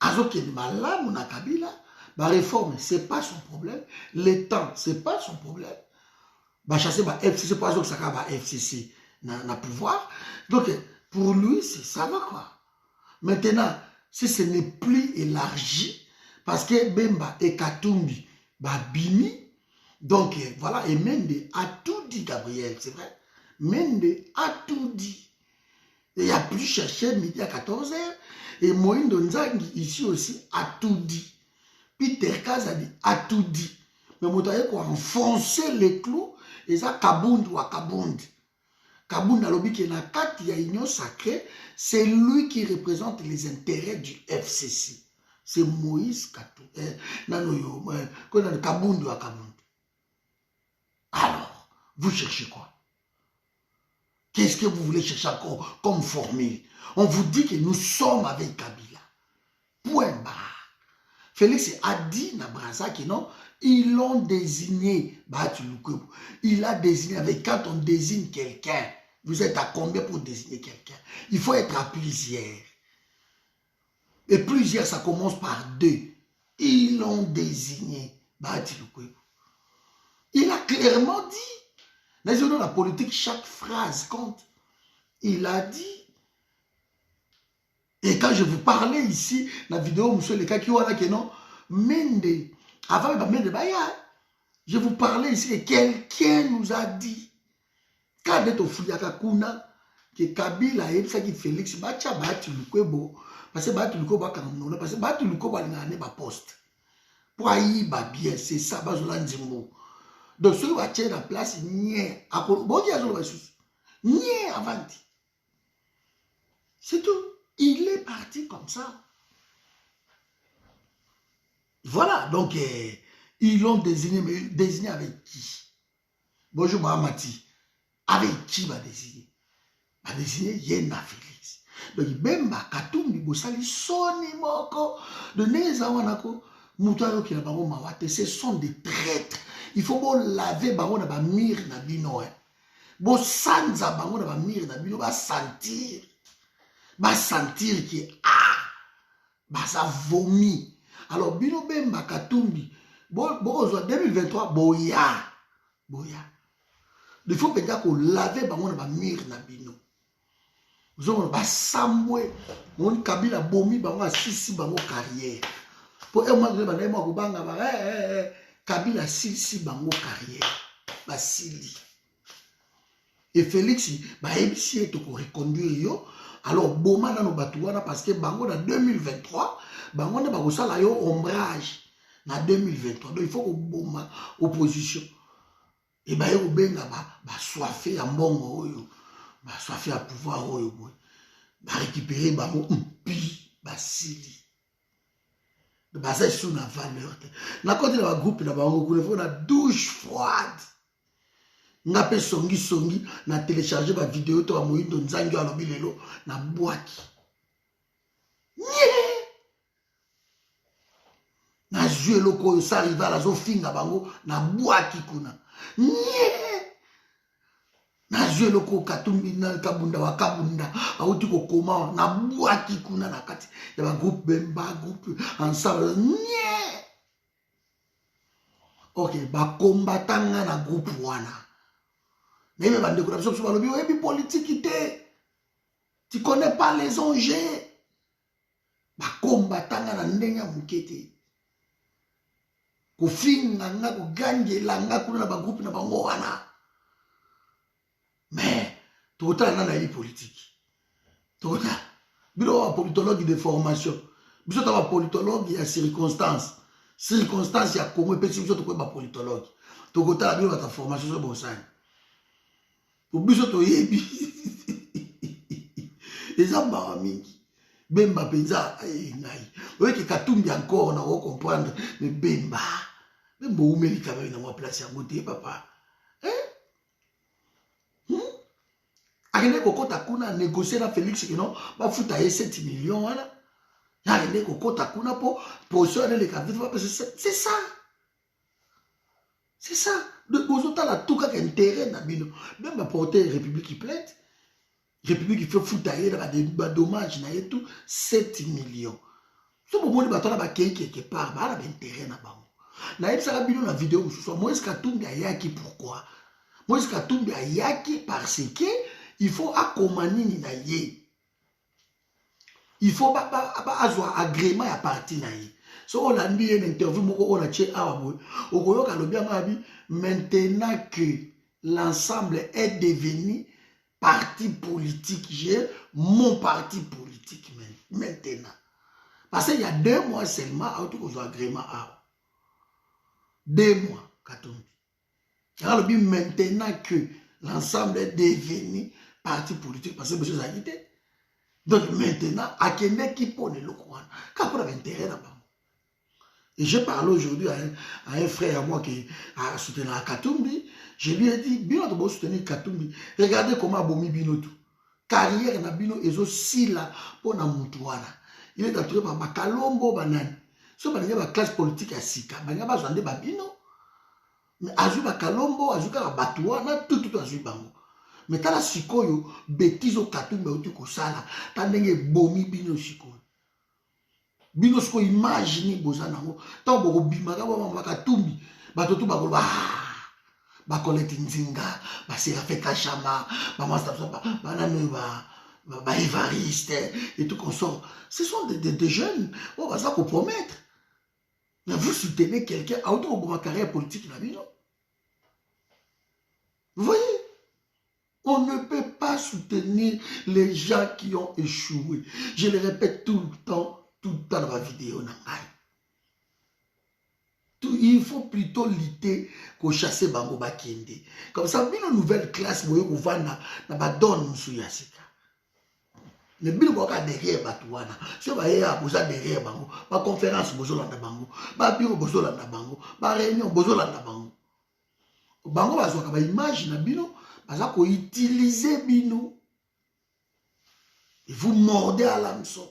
Azoki malade na Kabila, la réforme, ce n'est pas son problème. Le temps, ce n'est pas son problème. Bah chasser bah FCC, pas que ça va FCC na pouvoir. Donc pour lui, ça va quoi. Maintenant, si ce n'est plus élargi, parce que Bemba et Katumbi, bah Bimi, donc voilà, et Mende a tout dit, Gabriel, c'est vrai. Mende a tout dit. Et il a plus cherché midi à 14h. Et Moïndo Nzangi, ici aussi, a tout dit. Peter Kazadi a tout dit. Mais Moutaye a enfoncé les clous, et ça, Kabound ou Kabound. Kabound, alors qu'il y a quatre unions sacrées, c'est lui qui représente les intérêts du FCC. C'est Moïse Katou. Kabound ou Kabound. Alors, vous cherchez quoi? Qu'est-ce que vous voulez chercher encore comme formule? On vous dit que nous sommes avec Kabila. Point barre. Félix a dit na Braza que non, ils l'ont désigné. Il a désigné avec quand on désigne quelqu'un. Vous êtes à combien pour désigner quelqu'un? Il faut être à plusieurs. Et plusieurs, ça commence par deux. Ils l'ont désigné. Il a clairement dit. Dans la politique, chaque phrase compte. Il a dit. Et quand je vous parlais ici, dans la vidéo, monsieur le cas qui a que non, Mende, avant de Mende Baya, je vous parlais ici que quelqu'un nous a dit, quand on est au Fuyakakuna, que Kabila et ça qui Félix, Bacha Batu Lukwebo, parce que Batu Lukwebo, parce que Batu Lukwebo a un poste. Pour y bien, c'est ça, Bazolan Zimbo. Donc, celui qui va tirer la place, nie. Nie avant. C'est tout. Il est parti comme ça. Voilà. Donc, ils l'ont désigné, mais désigné avec qui? Bonjour, Mahamati. Avec qui va désigner? Va désigner Yena Félix. Donc, Bemba, Katumbi, Bosali, Soni Moko, de Neza Wanako, Moutayo qui n'a pas mawate, ce sont des traîtres. il faut bon laver bango na ba mire na bino bon sanza bango na ba mire na bino ba sentir que bah ça vomit. Alors bino bemba katumbi bon 2023 boya il faut peut-être qu'on lave bango na ba mire na bino. Vous avez ba samwe mon kabila bomi bango asisi bango carrière. Pour un mois de l'année, moi, Kabila si bango carrière. Basili. Et Félix, il est pour reconduire. Alors, Boma dans nos batouana parce que bango dans 2023, bango n'a pas ça là ombrage. Dans 2023. Donc, il faut que Boma opposition. Et bien, il y a soifé à mbongo, soifé à pouvoir, récupérer bango basili. Basé sur la valeur. Na côté de la groupe na bango ko na douche froide. Ngape songi na télécharger ba vidéo to ba moyindo nzangi alobi lelo na boaki. Na jouer loko ça arriva la zo finga bango na boaki kuna. Na jouer loko katumbi na kabunda wa kabunda auti ko koma na boaki kuna na kati ya ba groupe bemba groupe ensemble ok ba combatanga na groupe wana mais bande ko biso balobi o ebi politique te tu connais pas les enjeux ba combatanga na ndenge mukete ko finga nga ko gangela nga kuna na ba groupe na bango wana. Mais, tout le temps, il y a une politique. Tout le temps. Il y a un politologue de formation. Il y a un politologue, il y a circonstances. Circonstances, il y a comment il y a un politologue. Tout le temps, il y a une formation sur le sein. Pour il y a des gens qui Bemba Penza, vous voyez que Katumbi encore, on a comprendre, mais Bemba, même si vous avez une place à côté, papa. Akende kokota kuna négocier na Félix que non ba futa 7 millions voilà. Akende kokota kuna po positionner les candidats c'est ça. C'est ça. De bozota la tout ka intérêt na bino. Même ba porter République qui plaide. République qui fait futa ba dommage na tout 7 millions. So bo moni batona ba quelque part ba la intérêt na bango. Na yebisa ka bino na vidéo so Moïse Katumbi ayaki pourquoi? Moïse Katumbi ayaki parce que il faut accompagner na ye. Il faut avoir agrément à partir na ye. So on a dit une interview moko on a tché awa okoyo ka lobi amabi maintenant que l'ensemble est devenu parti politique, j'ai mon parti politique maintenant. Parce qu'il y a 2 mois seulement à tout qu'on agrément awa. 2 mois Katumbi. Alors maintenant que l'ensemble est devenu parti politique parce que monsieur Zagité. Donc maintenant, à quel qui pone le coin, quand on a intérêt là-bas. Et je parle aujourd'hui à un frère à moi qui a soutenu Katumbi. Je lui ai dit, Bino doit soutenir Katumbi. Regardez comment Bomi Bino tout. Carrière na Bino est aussi là pour na Moutouana. Il est entouré par Bakalombo Banane. Si on a une classe politique à Sika, il y a besoin de Babino. Mais azu Bakalombo, azu Batouana, tout azu Bango. Mais t'as la sikoyo, bêtise au Katumbi au tuko sala, t'as n'engé Bomi Bino sikoyo. Bino siko imagine bozanango, t'as boko bimaka wa Katumbi, batoto bako ba koleti nzinga, ba Serafe Kachama, ba Mastapso, ba nanu ba Évariste et tout consort. Ce sont des jeunes, on va ça compromettre. Mais vous soutenez quelqu'un à autour de ma carrière politique la vie, non? Vous voyez? On ne peut pas soutenir les gens qui ont échoué. Je le répète tout le temps dans ma vidéo. Il faut plutôt lutter qu'au chasser Bango Bakende. Comme ça, une nouvelle classe, vous voyez, na badon Moussouyassika. Le bil boka derrière Batouana. Si vous voyez, vous avez derrière Bango. Ma conférence, Bozolanda Bango. Ma bureau, Bozolanda Bango. Ma réunion, Bozolanda Bango. Bango, va image na bino. Parce qu'on utilise Bino. Et vous mordez à l'hameçon.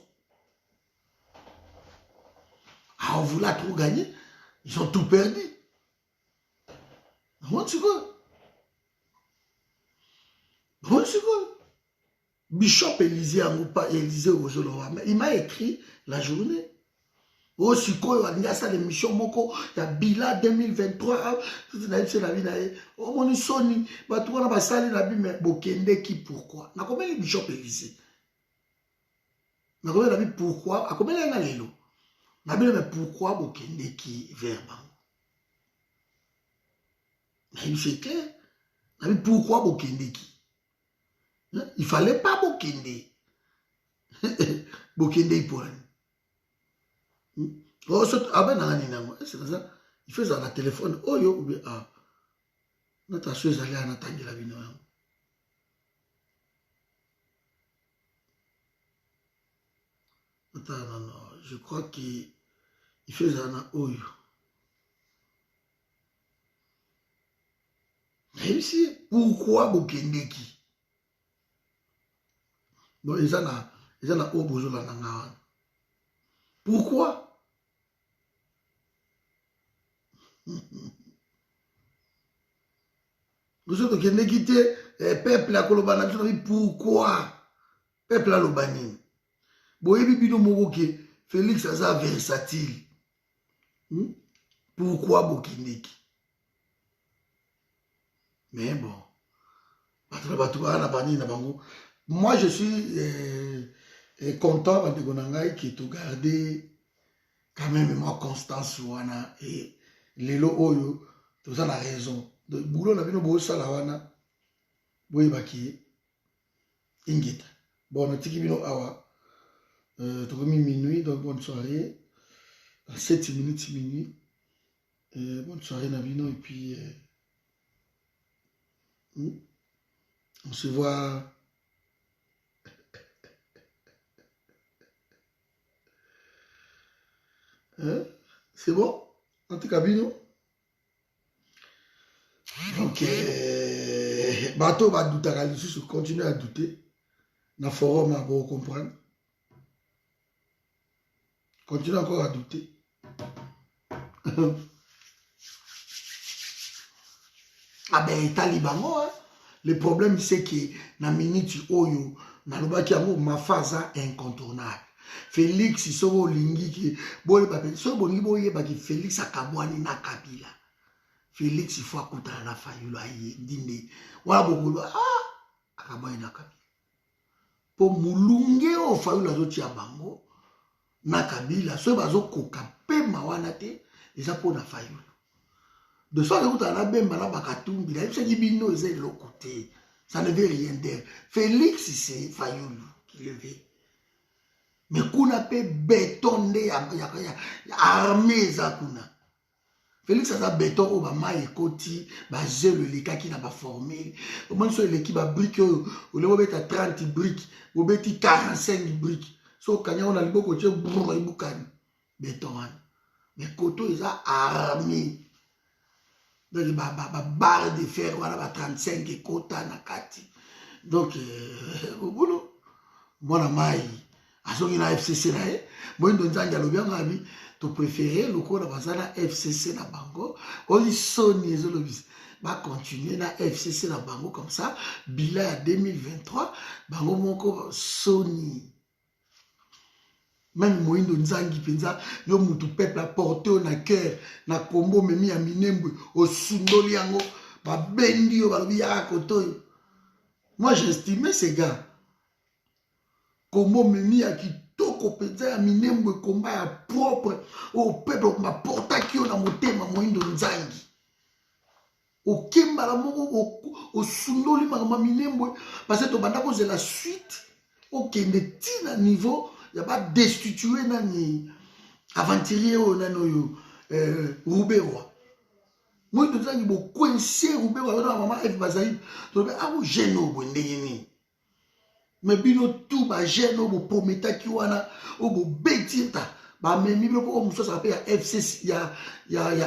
Ah, on voulait trop gagner. Ils ont tout perdu. Bishop Élisée pas Élisée Ozoloa, il m'a écrit la journée. Oh, sikoyo il y a ça l'émission moko ya Bila 2023 tout na yebse la vie na ye oh moni soni batu wana basali na bi mais bokende ki pourquoi na combien Bishop Élisée na combien la bi pourquoi a combien na lelo na bi mais pourquoi bokende ki vers bango na c'est clair na bi pourquoi bokende ki il fallait pas bokende bokende pour oh, c'est ça. Il fait ça dans le téléphone. Oh, yo, ou bien, ah. Notre chose allait en attendre la vie. Attends, non. Je crois qu'il fait ça dans oh, yo. Mais ici, pourquoi Bokendeki? Non, ils en ont au bout de la langue. Pourquoi? Nous sommes quitté peuple à Kolobana. Pourquoi? Peuple à Lobani. Boyebi bino mogoke Félix aza versatile. Pourquoi Bokindeki? Mais bon. Moi je suis content de Gonangai qui te gardé quand même moi Constance wana et lelo oyo tout ça la raison de boulot na bino bo sala wana boye baki ingita bon on tiki bino awa to komi minuit donc bonne soirée à 7 minutes minuit bonne soirée na bino et puis on se voit c'est bon en tout cas bino donc bateau va douter à l'issue continue à douter dans le forum pour comprendre continue encore à douter ah ben talibango hein? Le problème c'est que na minute oyo na lobaki yango ma phase incontournable Félix soko lingi ki boye pape so bolingi boye ba ki Félix akabwani na Kabila Félix il faut akutana na Fayulu aye dinde wala bokolo akabwani na Kabila po mulunge o Fayulu azoti ya bango na Kabila so bazo koka pema wana te eza po na Fayulu de sorte que na bemba na bakatumbi la c'est bino eza le côté ça ne veut rien dire Félix c'est Fayulu qui le veut. Mais kuna pe béton de ya armée za kuna. Félix a béton au ba mai koti ba gel le kaki na ba formé. Au moins sur l'équipe ba brique au le beta 30 briques, au beti 45 briques. So kanya on a liboko che brou ibukani béton. Mais koto eza armée. Donc ba barre de fer wala ba 35 et kota na kati. Donc au boulot. Bona mai azongi na FCC na ye moyindo nzangi alobi yango abi to préféré lokola bazala FCC na bango oyi soni ezolobisa ba continuer na FCC na bango comme ça bila ya 2023 bango moko soni même moyindo nzangi penza yo mutu peuple a porté na cœur na kombo memi ya minembwe osundoli yango ba bendi yo balobi ya kotoyo. Moi j'estimais ces gars Kombo meni ya kitoko penza ya minembwe komba ya propre au peuple ma porta kio na motema moyindo nzangi okemba la moko osundoli ma minembwe parce que to banda ko la suite okende tina niveau ya ba destituer nani aventurier o nano yo Rouberwa moyindo nzangi bo coincer Rouberwa na mama F Bazaï to be awo geno bo ndeni. Mais bino tout ba gêne au prometa ki wana au bo betita ba memi bino ko muso ça appelle FCC ya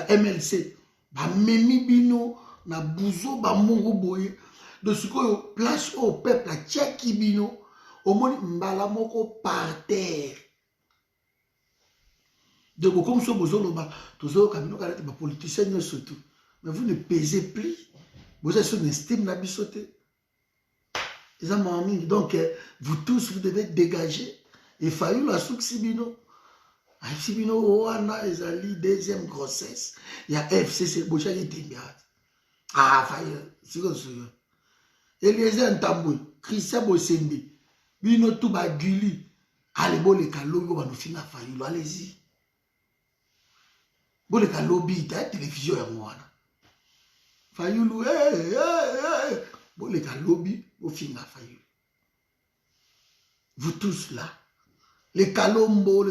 MLC ba memi bino na buzo ba mongo boye de sikoyo place au peuple a tcheki bino au moni mbala moko par terre de comme so bozo loba tozo ka bino ka ba politicien surtout mais vous ne pesez plus. Vous êtes sur une estime d'abisoté. Donc, vous tous, vous devez dégager. Et Fayou la souk Sibino. Sibino, Oana, Ezali, deuxième grossesse. Il y a FCC, Bocha, il était bien. Ah, Fayou, c'est comme ça. Eliezer Ntambwe, Christian Bosembe, Bino Touba Guli. Allez, bon, les calots, on va nous finir à Fayou. Allez-y. Bon, les calots, il y a télévision, il y a moi. Fayou, bon, les calots, on finit à Fayou. Vous tous là. Les calombo,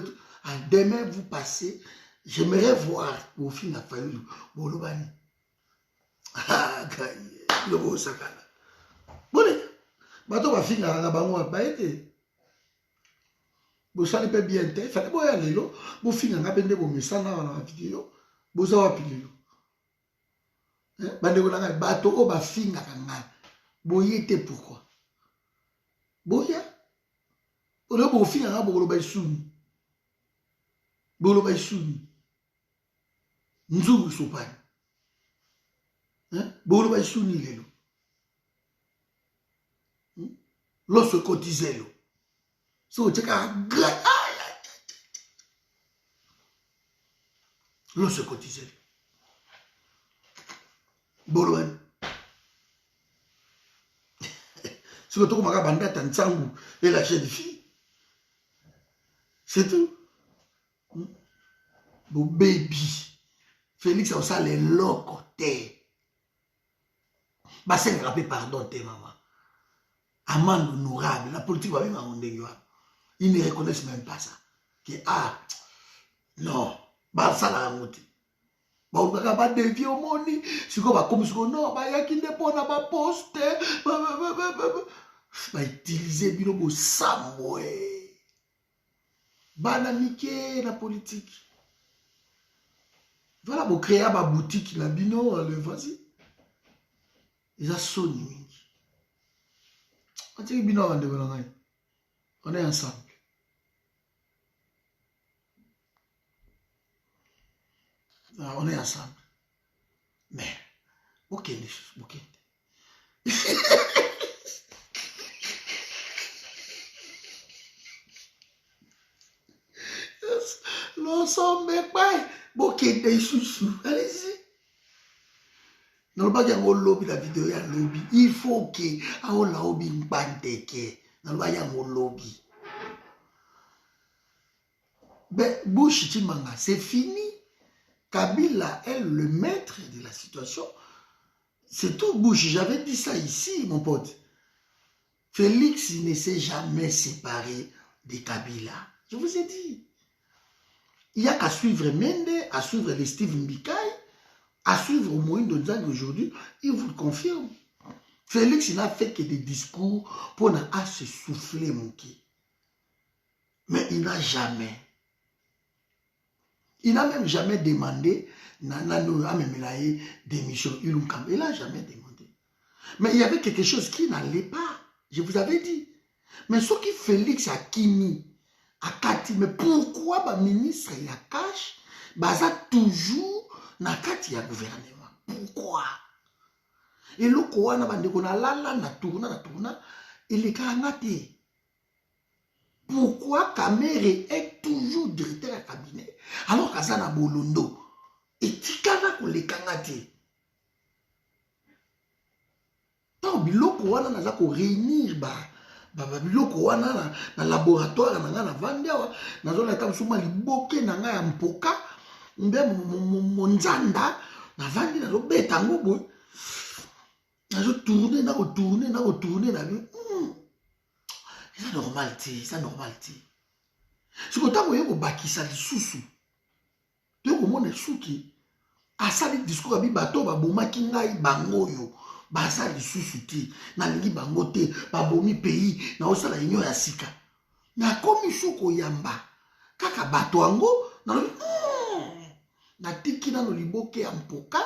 demain vous passez, j'aimerais voir au fin de Fayou, Bolobani. Ah, le beau sakana. Bon, bateau va finir à la banque, bah, été. Vous savez pas bien, il fallait pas y aller là. Vous finir à peine de vos messages dans la vidéo. Vous avez appelé là. Bateau va finir à la boyete pourquoi? Boya? On a beau finir à Bolobaï Souni. Bolobaï Souni. Nzou Soupane. Bolobaï Souni Lelo. L'os cotisé lo. So tu as l'os cotisé. Bolobaï. Si vous trouvez ma bande Tanzangu et la chaîne de fille. C'est tout. Bon baby. Félix a ça les locotés. Bah c'est rappelé pardon tes maman. Amende honorable. La politique va même à mon dégueu. Ils ne reconnaissent même pas ça. Que non. Bah ça la monté. Bah on va pas dévier au monde. Si on va comme si on non, bah y a qui ne peut pas poster. Bah utiliser binobo samoué. Bananique la politique. Voilà, vous créez ma boutique, la bino, vas-y. Ils ont sonné. On est ensemble. On est ensemble. Mais, ok. L'ensemble est pas. Ok, des chouchous. Allez-y. Dans le bas, il y a un lobby, la vidéo, il y a un lobby. Il faut que y ait un lobby. Dans le bas, il y a un lobby. Ben, Bush Chimanga, c'est fini. Kabila est le maître de la situation. C'est tout, Bush. J'avais dit ça ici, mon pote. Félix ne s'est jamais séparé de Kabila. Je vous ai dit. Il n'y a qu'à suivre Mende, à suivre les Steve Mbikai, à suivre Moïse Donzang aujourd'hui, il vous le confirme. Félix n'a fait que des discours pour se souffler, mon qui. Mais il n'a jamais. Il n'a même jamais demandé démission. Il n'a jamais demandé. Mais il y avait quelque chose qui n'allait pas. Je vous avais dit. Mais ce qui Félix a Kimi, à Kati, mais pourquoi le ministre il a cash, ça toujours na Kati ya gouvernement? Pourquoi? Et le quoi na bande kona na tourna, il est kangate. Pourquoi Kamere est toujours directeur à cabinet alors qu'Azana Bolondo et Tikana ko le kangate? Donc biloko wana naza ko réunir biloko wana na laboratoire na nga na vandia nazo na tamsuma liboke na nga ya mpoka mbe monzanda na vandi nazo beta ngobo nazo tourner na ça normalité. Si vous avez un bakisa de sous-sous, tu as un souki, à ça le discours à bibato, baboma kingai bangoyo, basa de sous-souti, na lingi bangote, babomi pays, na osa la union ya sika. Na komi shuko yamba, kaka bato ango, na tiki na no liboke ya mpoka,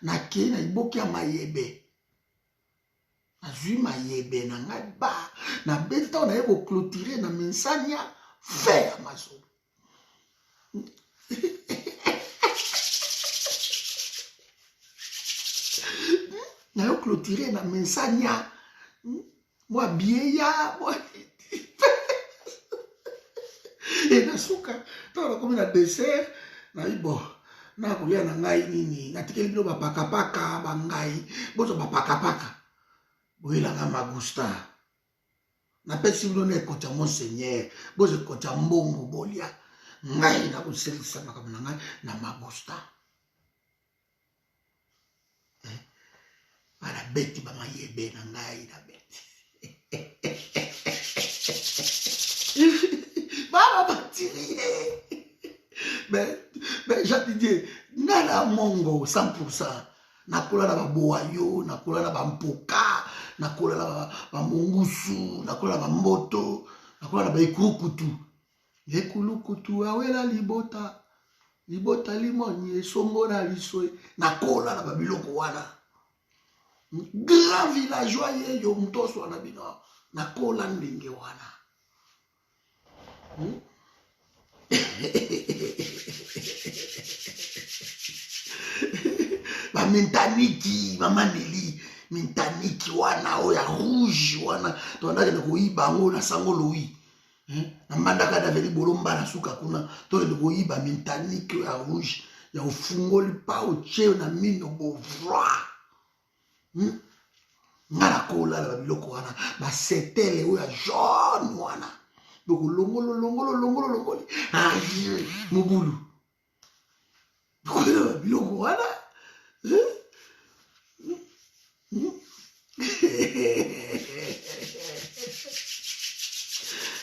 na ke na liboke ya mayebe. Azui mayebe na ngai ba na beta na yebo clôturer na mensanya faire maso. Nayo clôturer na mensanya. Moi bieya, moi. Et na suka, tant comme na dessert, na bon. Na kolia na ngai nini, na tikeli bino ba paka ba ngai, bozo ba paka. Boyela nga magusta. Na pesi bino ne kocha monseigneur, bozo kocha mbongo bolia. Ngai na koselisa makambo na ngai na magusta. Bana beti ba mayebe na ngai na beti. Baba batirie. Mais j'ai dit, nana mongo 100%. Nakola na baboayo, nakola na bampoka, nakola na bamongusu, nakola na bamboto, nakola na baekulukutu. Ekulukutu awela libota. Libota limonye songo na lisoe. Nakola na babiloko wana. Grand villageois ye yo mtoso wana bino. Nakola ndenge wana. Ba mentaniki, mama Neli, mentaniki wana oya rouge wana. Tondaka na koyiba ngo na sango loyi. Na mandaka da veli bolomba na suka kuna. Tondaka na koyiba mentaniki oya rouge. Ya ufungoli pa oche na mino bovra. Ngana kola la biloko wana. Ba setele oya jaune wana. Donc longolo. Aïe, mobulu. Biloko wana.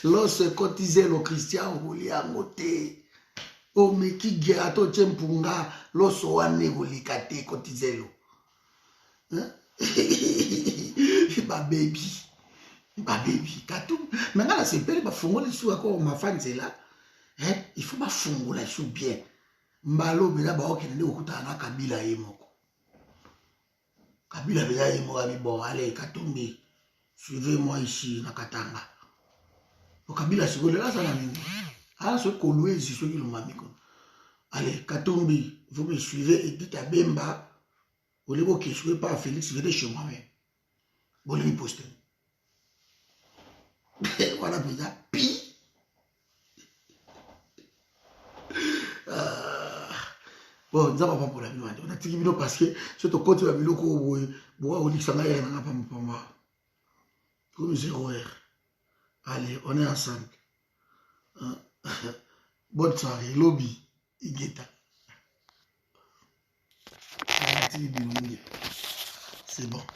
Lorsque cotisait le Christian Roulia Moté, o meki gerato tchempunga, lorsque wane volikate cotisait lo. Ma baby. Katou. Maintenant, c'est belle, ma fongo les sous encore ma fan c'est là. Il faut ma fongo la sous bien. Mbalo bela ba okene okuta na Kabila yemoko. Kabila bela yemoko abi bon allez Katumbi. Suivez-moi ici na Katanga. Au Kabila sigole là ça na mingi. Ah ce Kolwezi ce qui le mamiko. Allez Katumbi, vous me suivez et dites à Bemba. Au niveau que je ne pas Félix, venez chez moi même. Bon lui poster. Voilà déjà pi. Bon, nous n'avons pas pour la vie. On a dit parce que c'est au côté de la vie où on dit que ça n'a rien à voir. Comme 0 R. Allez, on est ensemble. Bonne soirée, lobby, Igeta. C'est bon.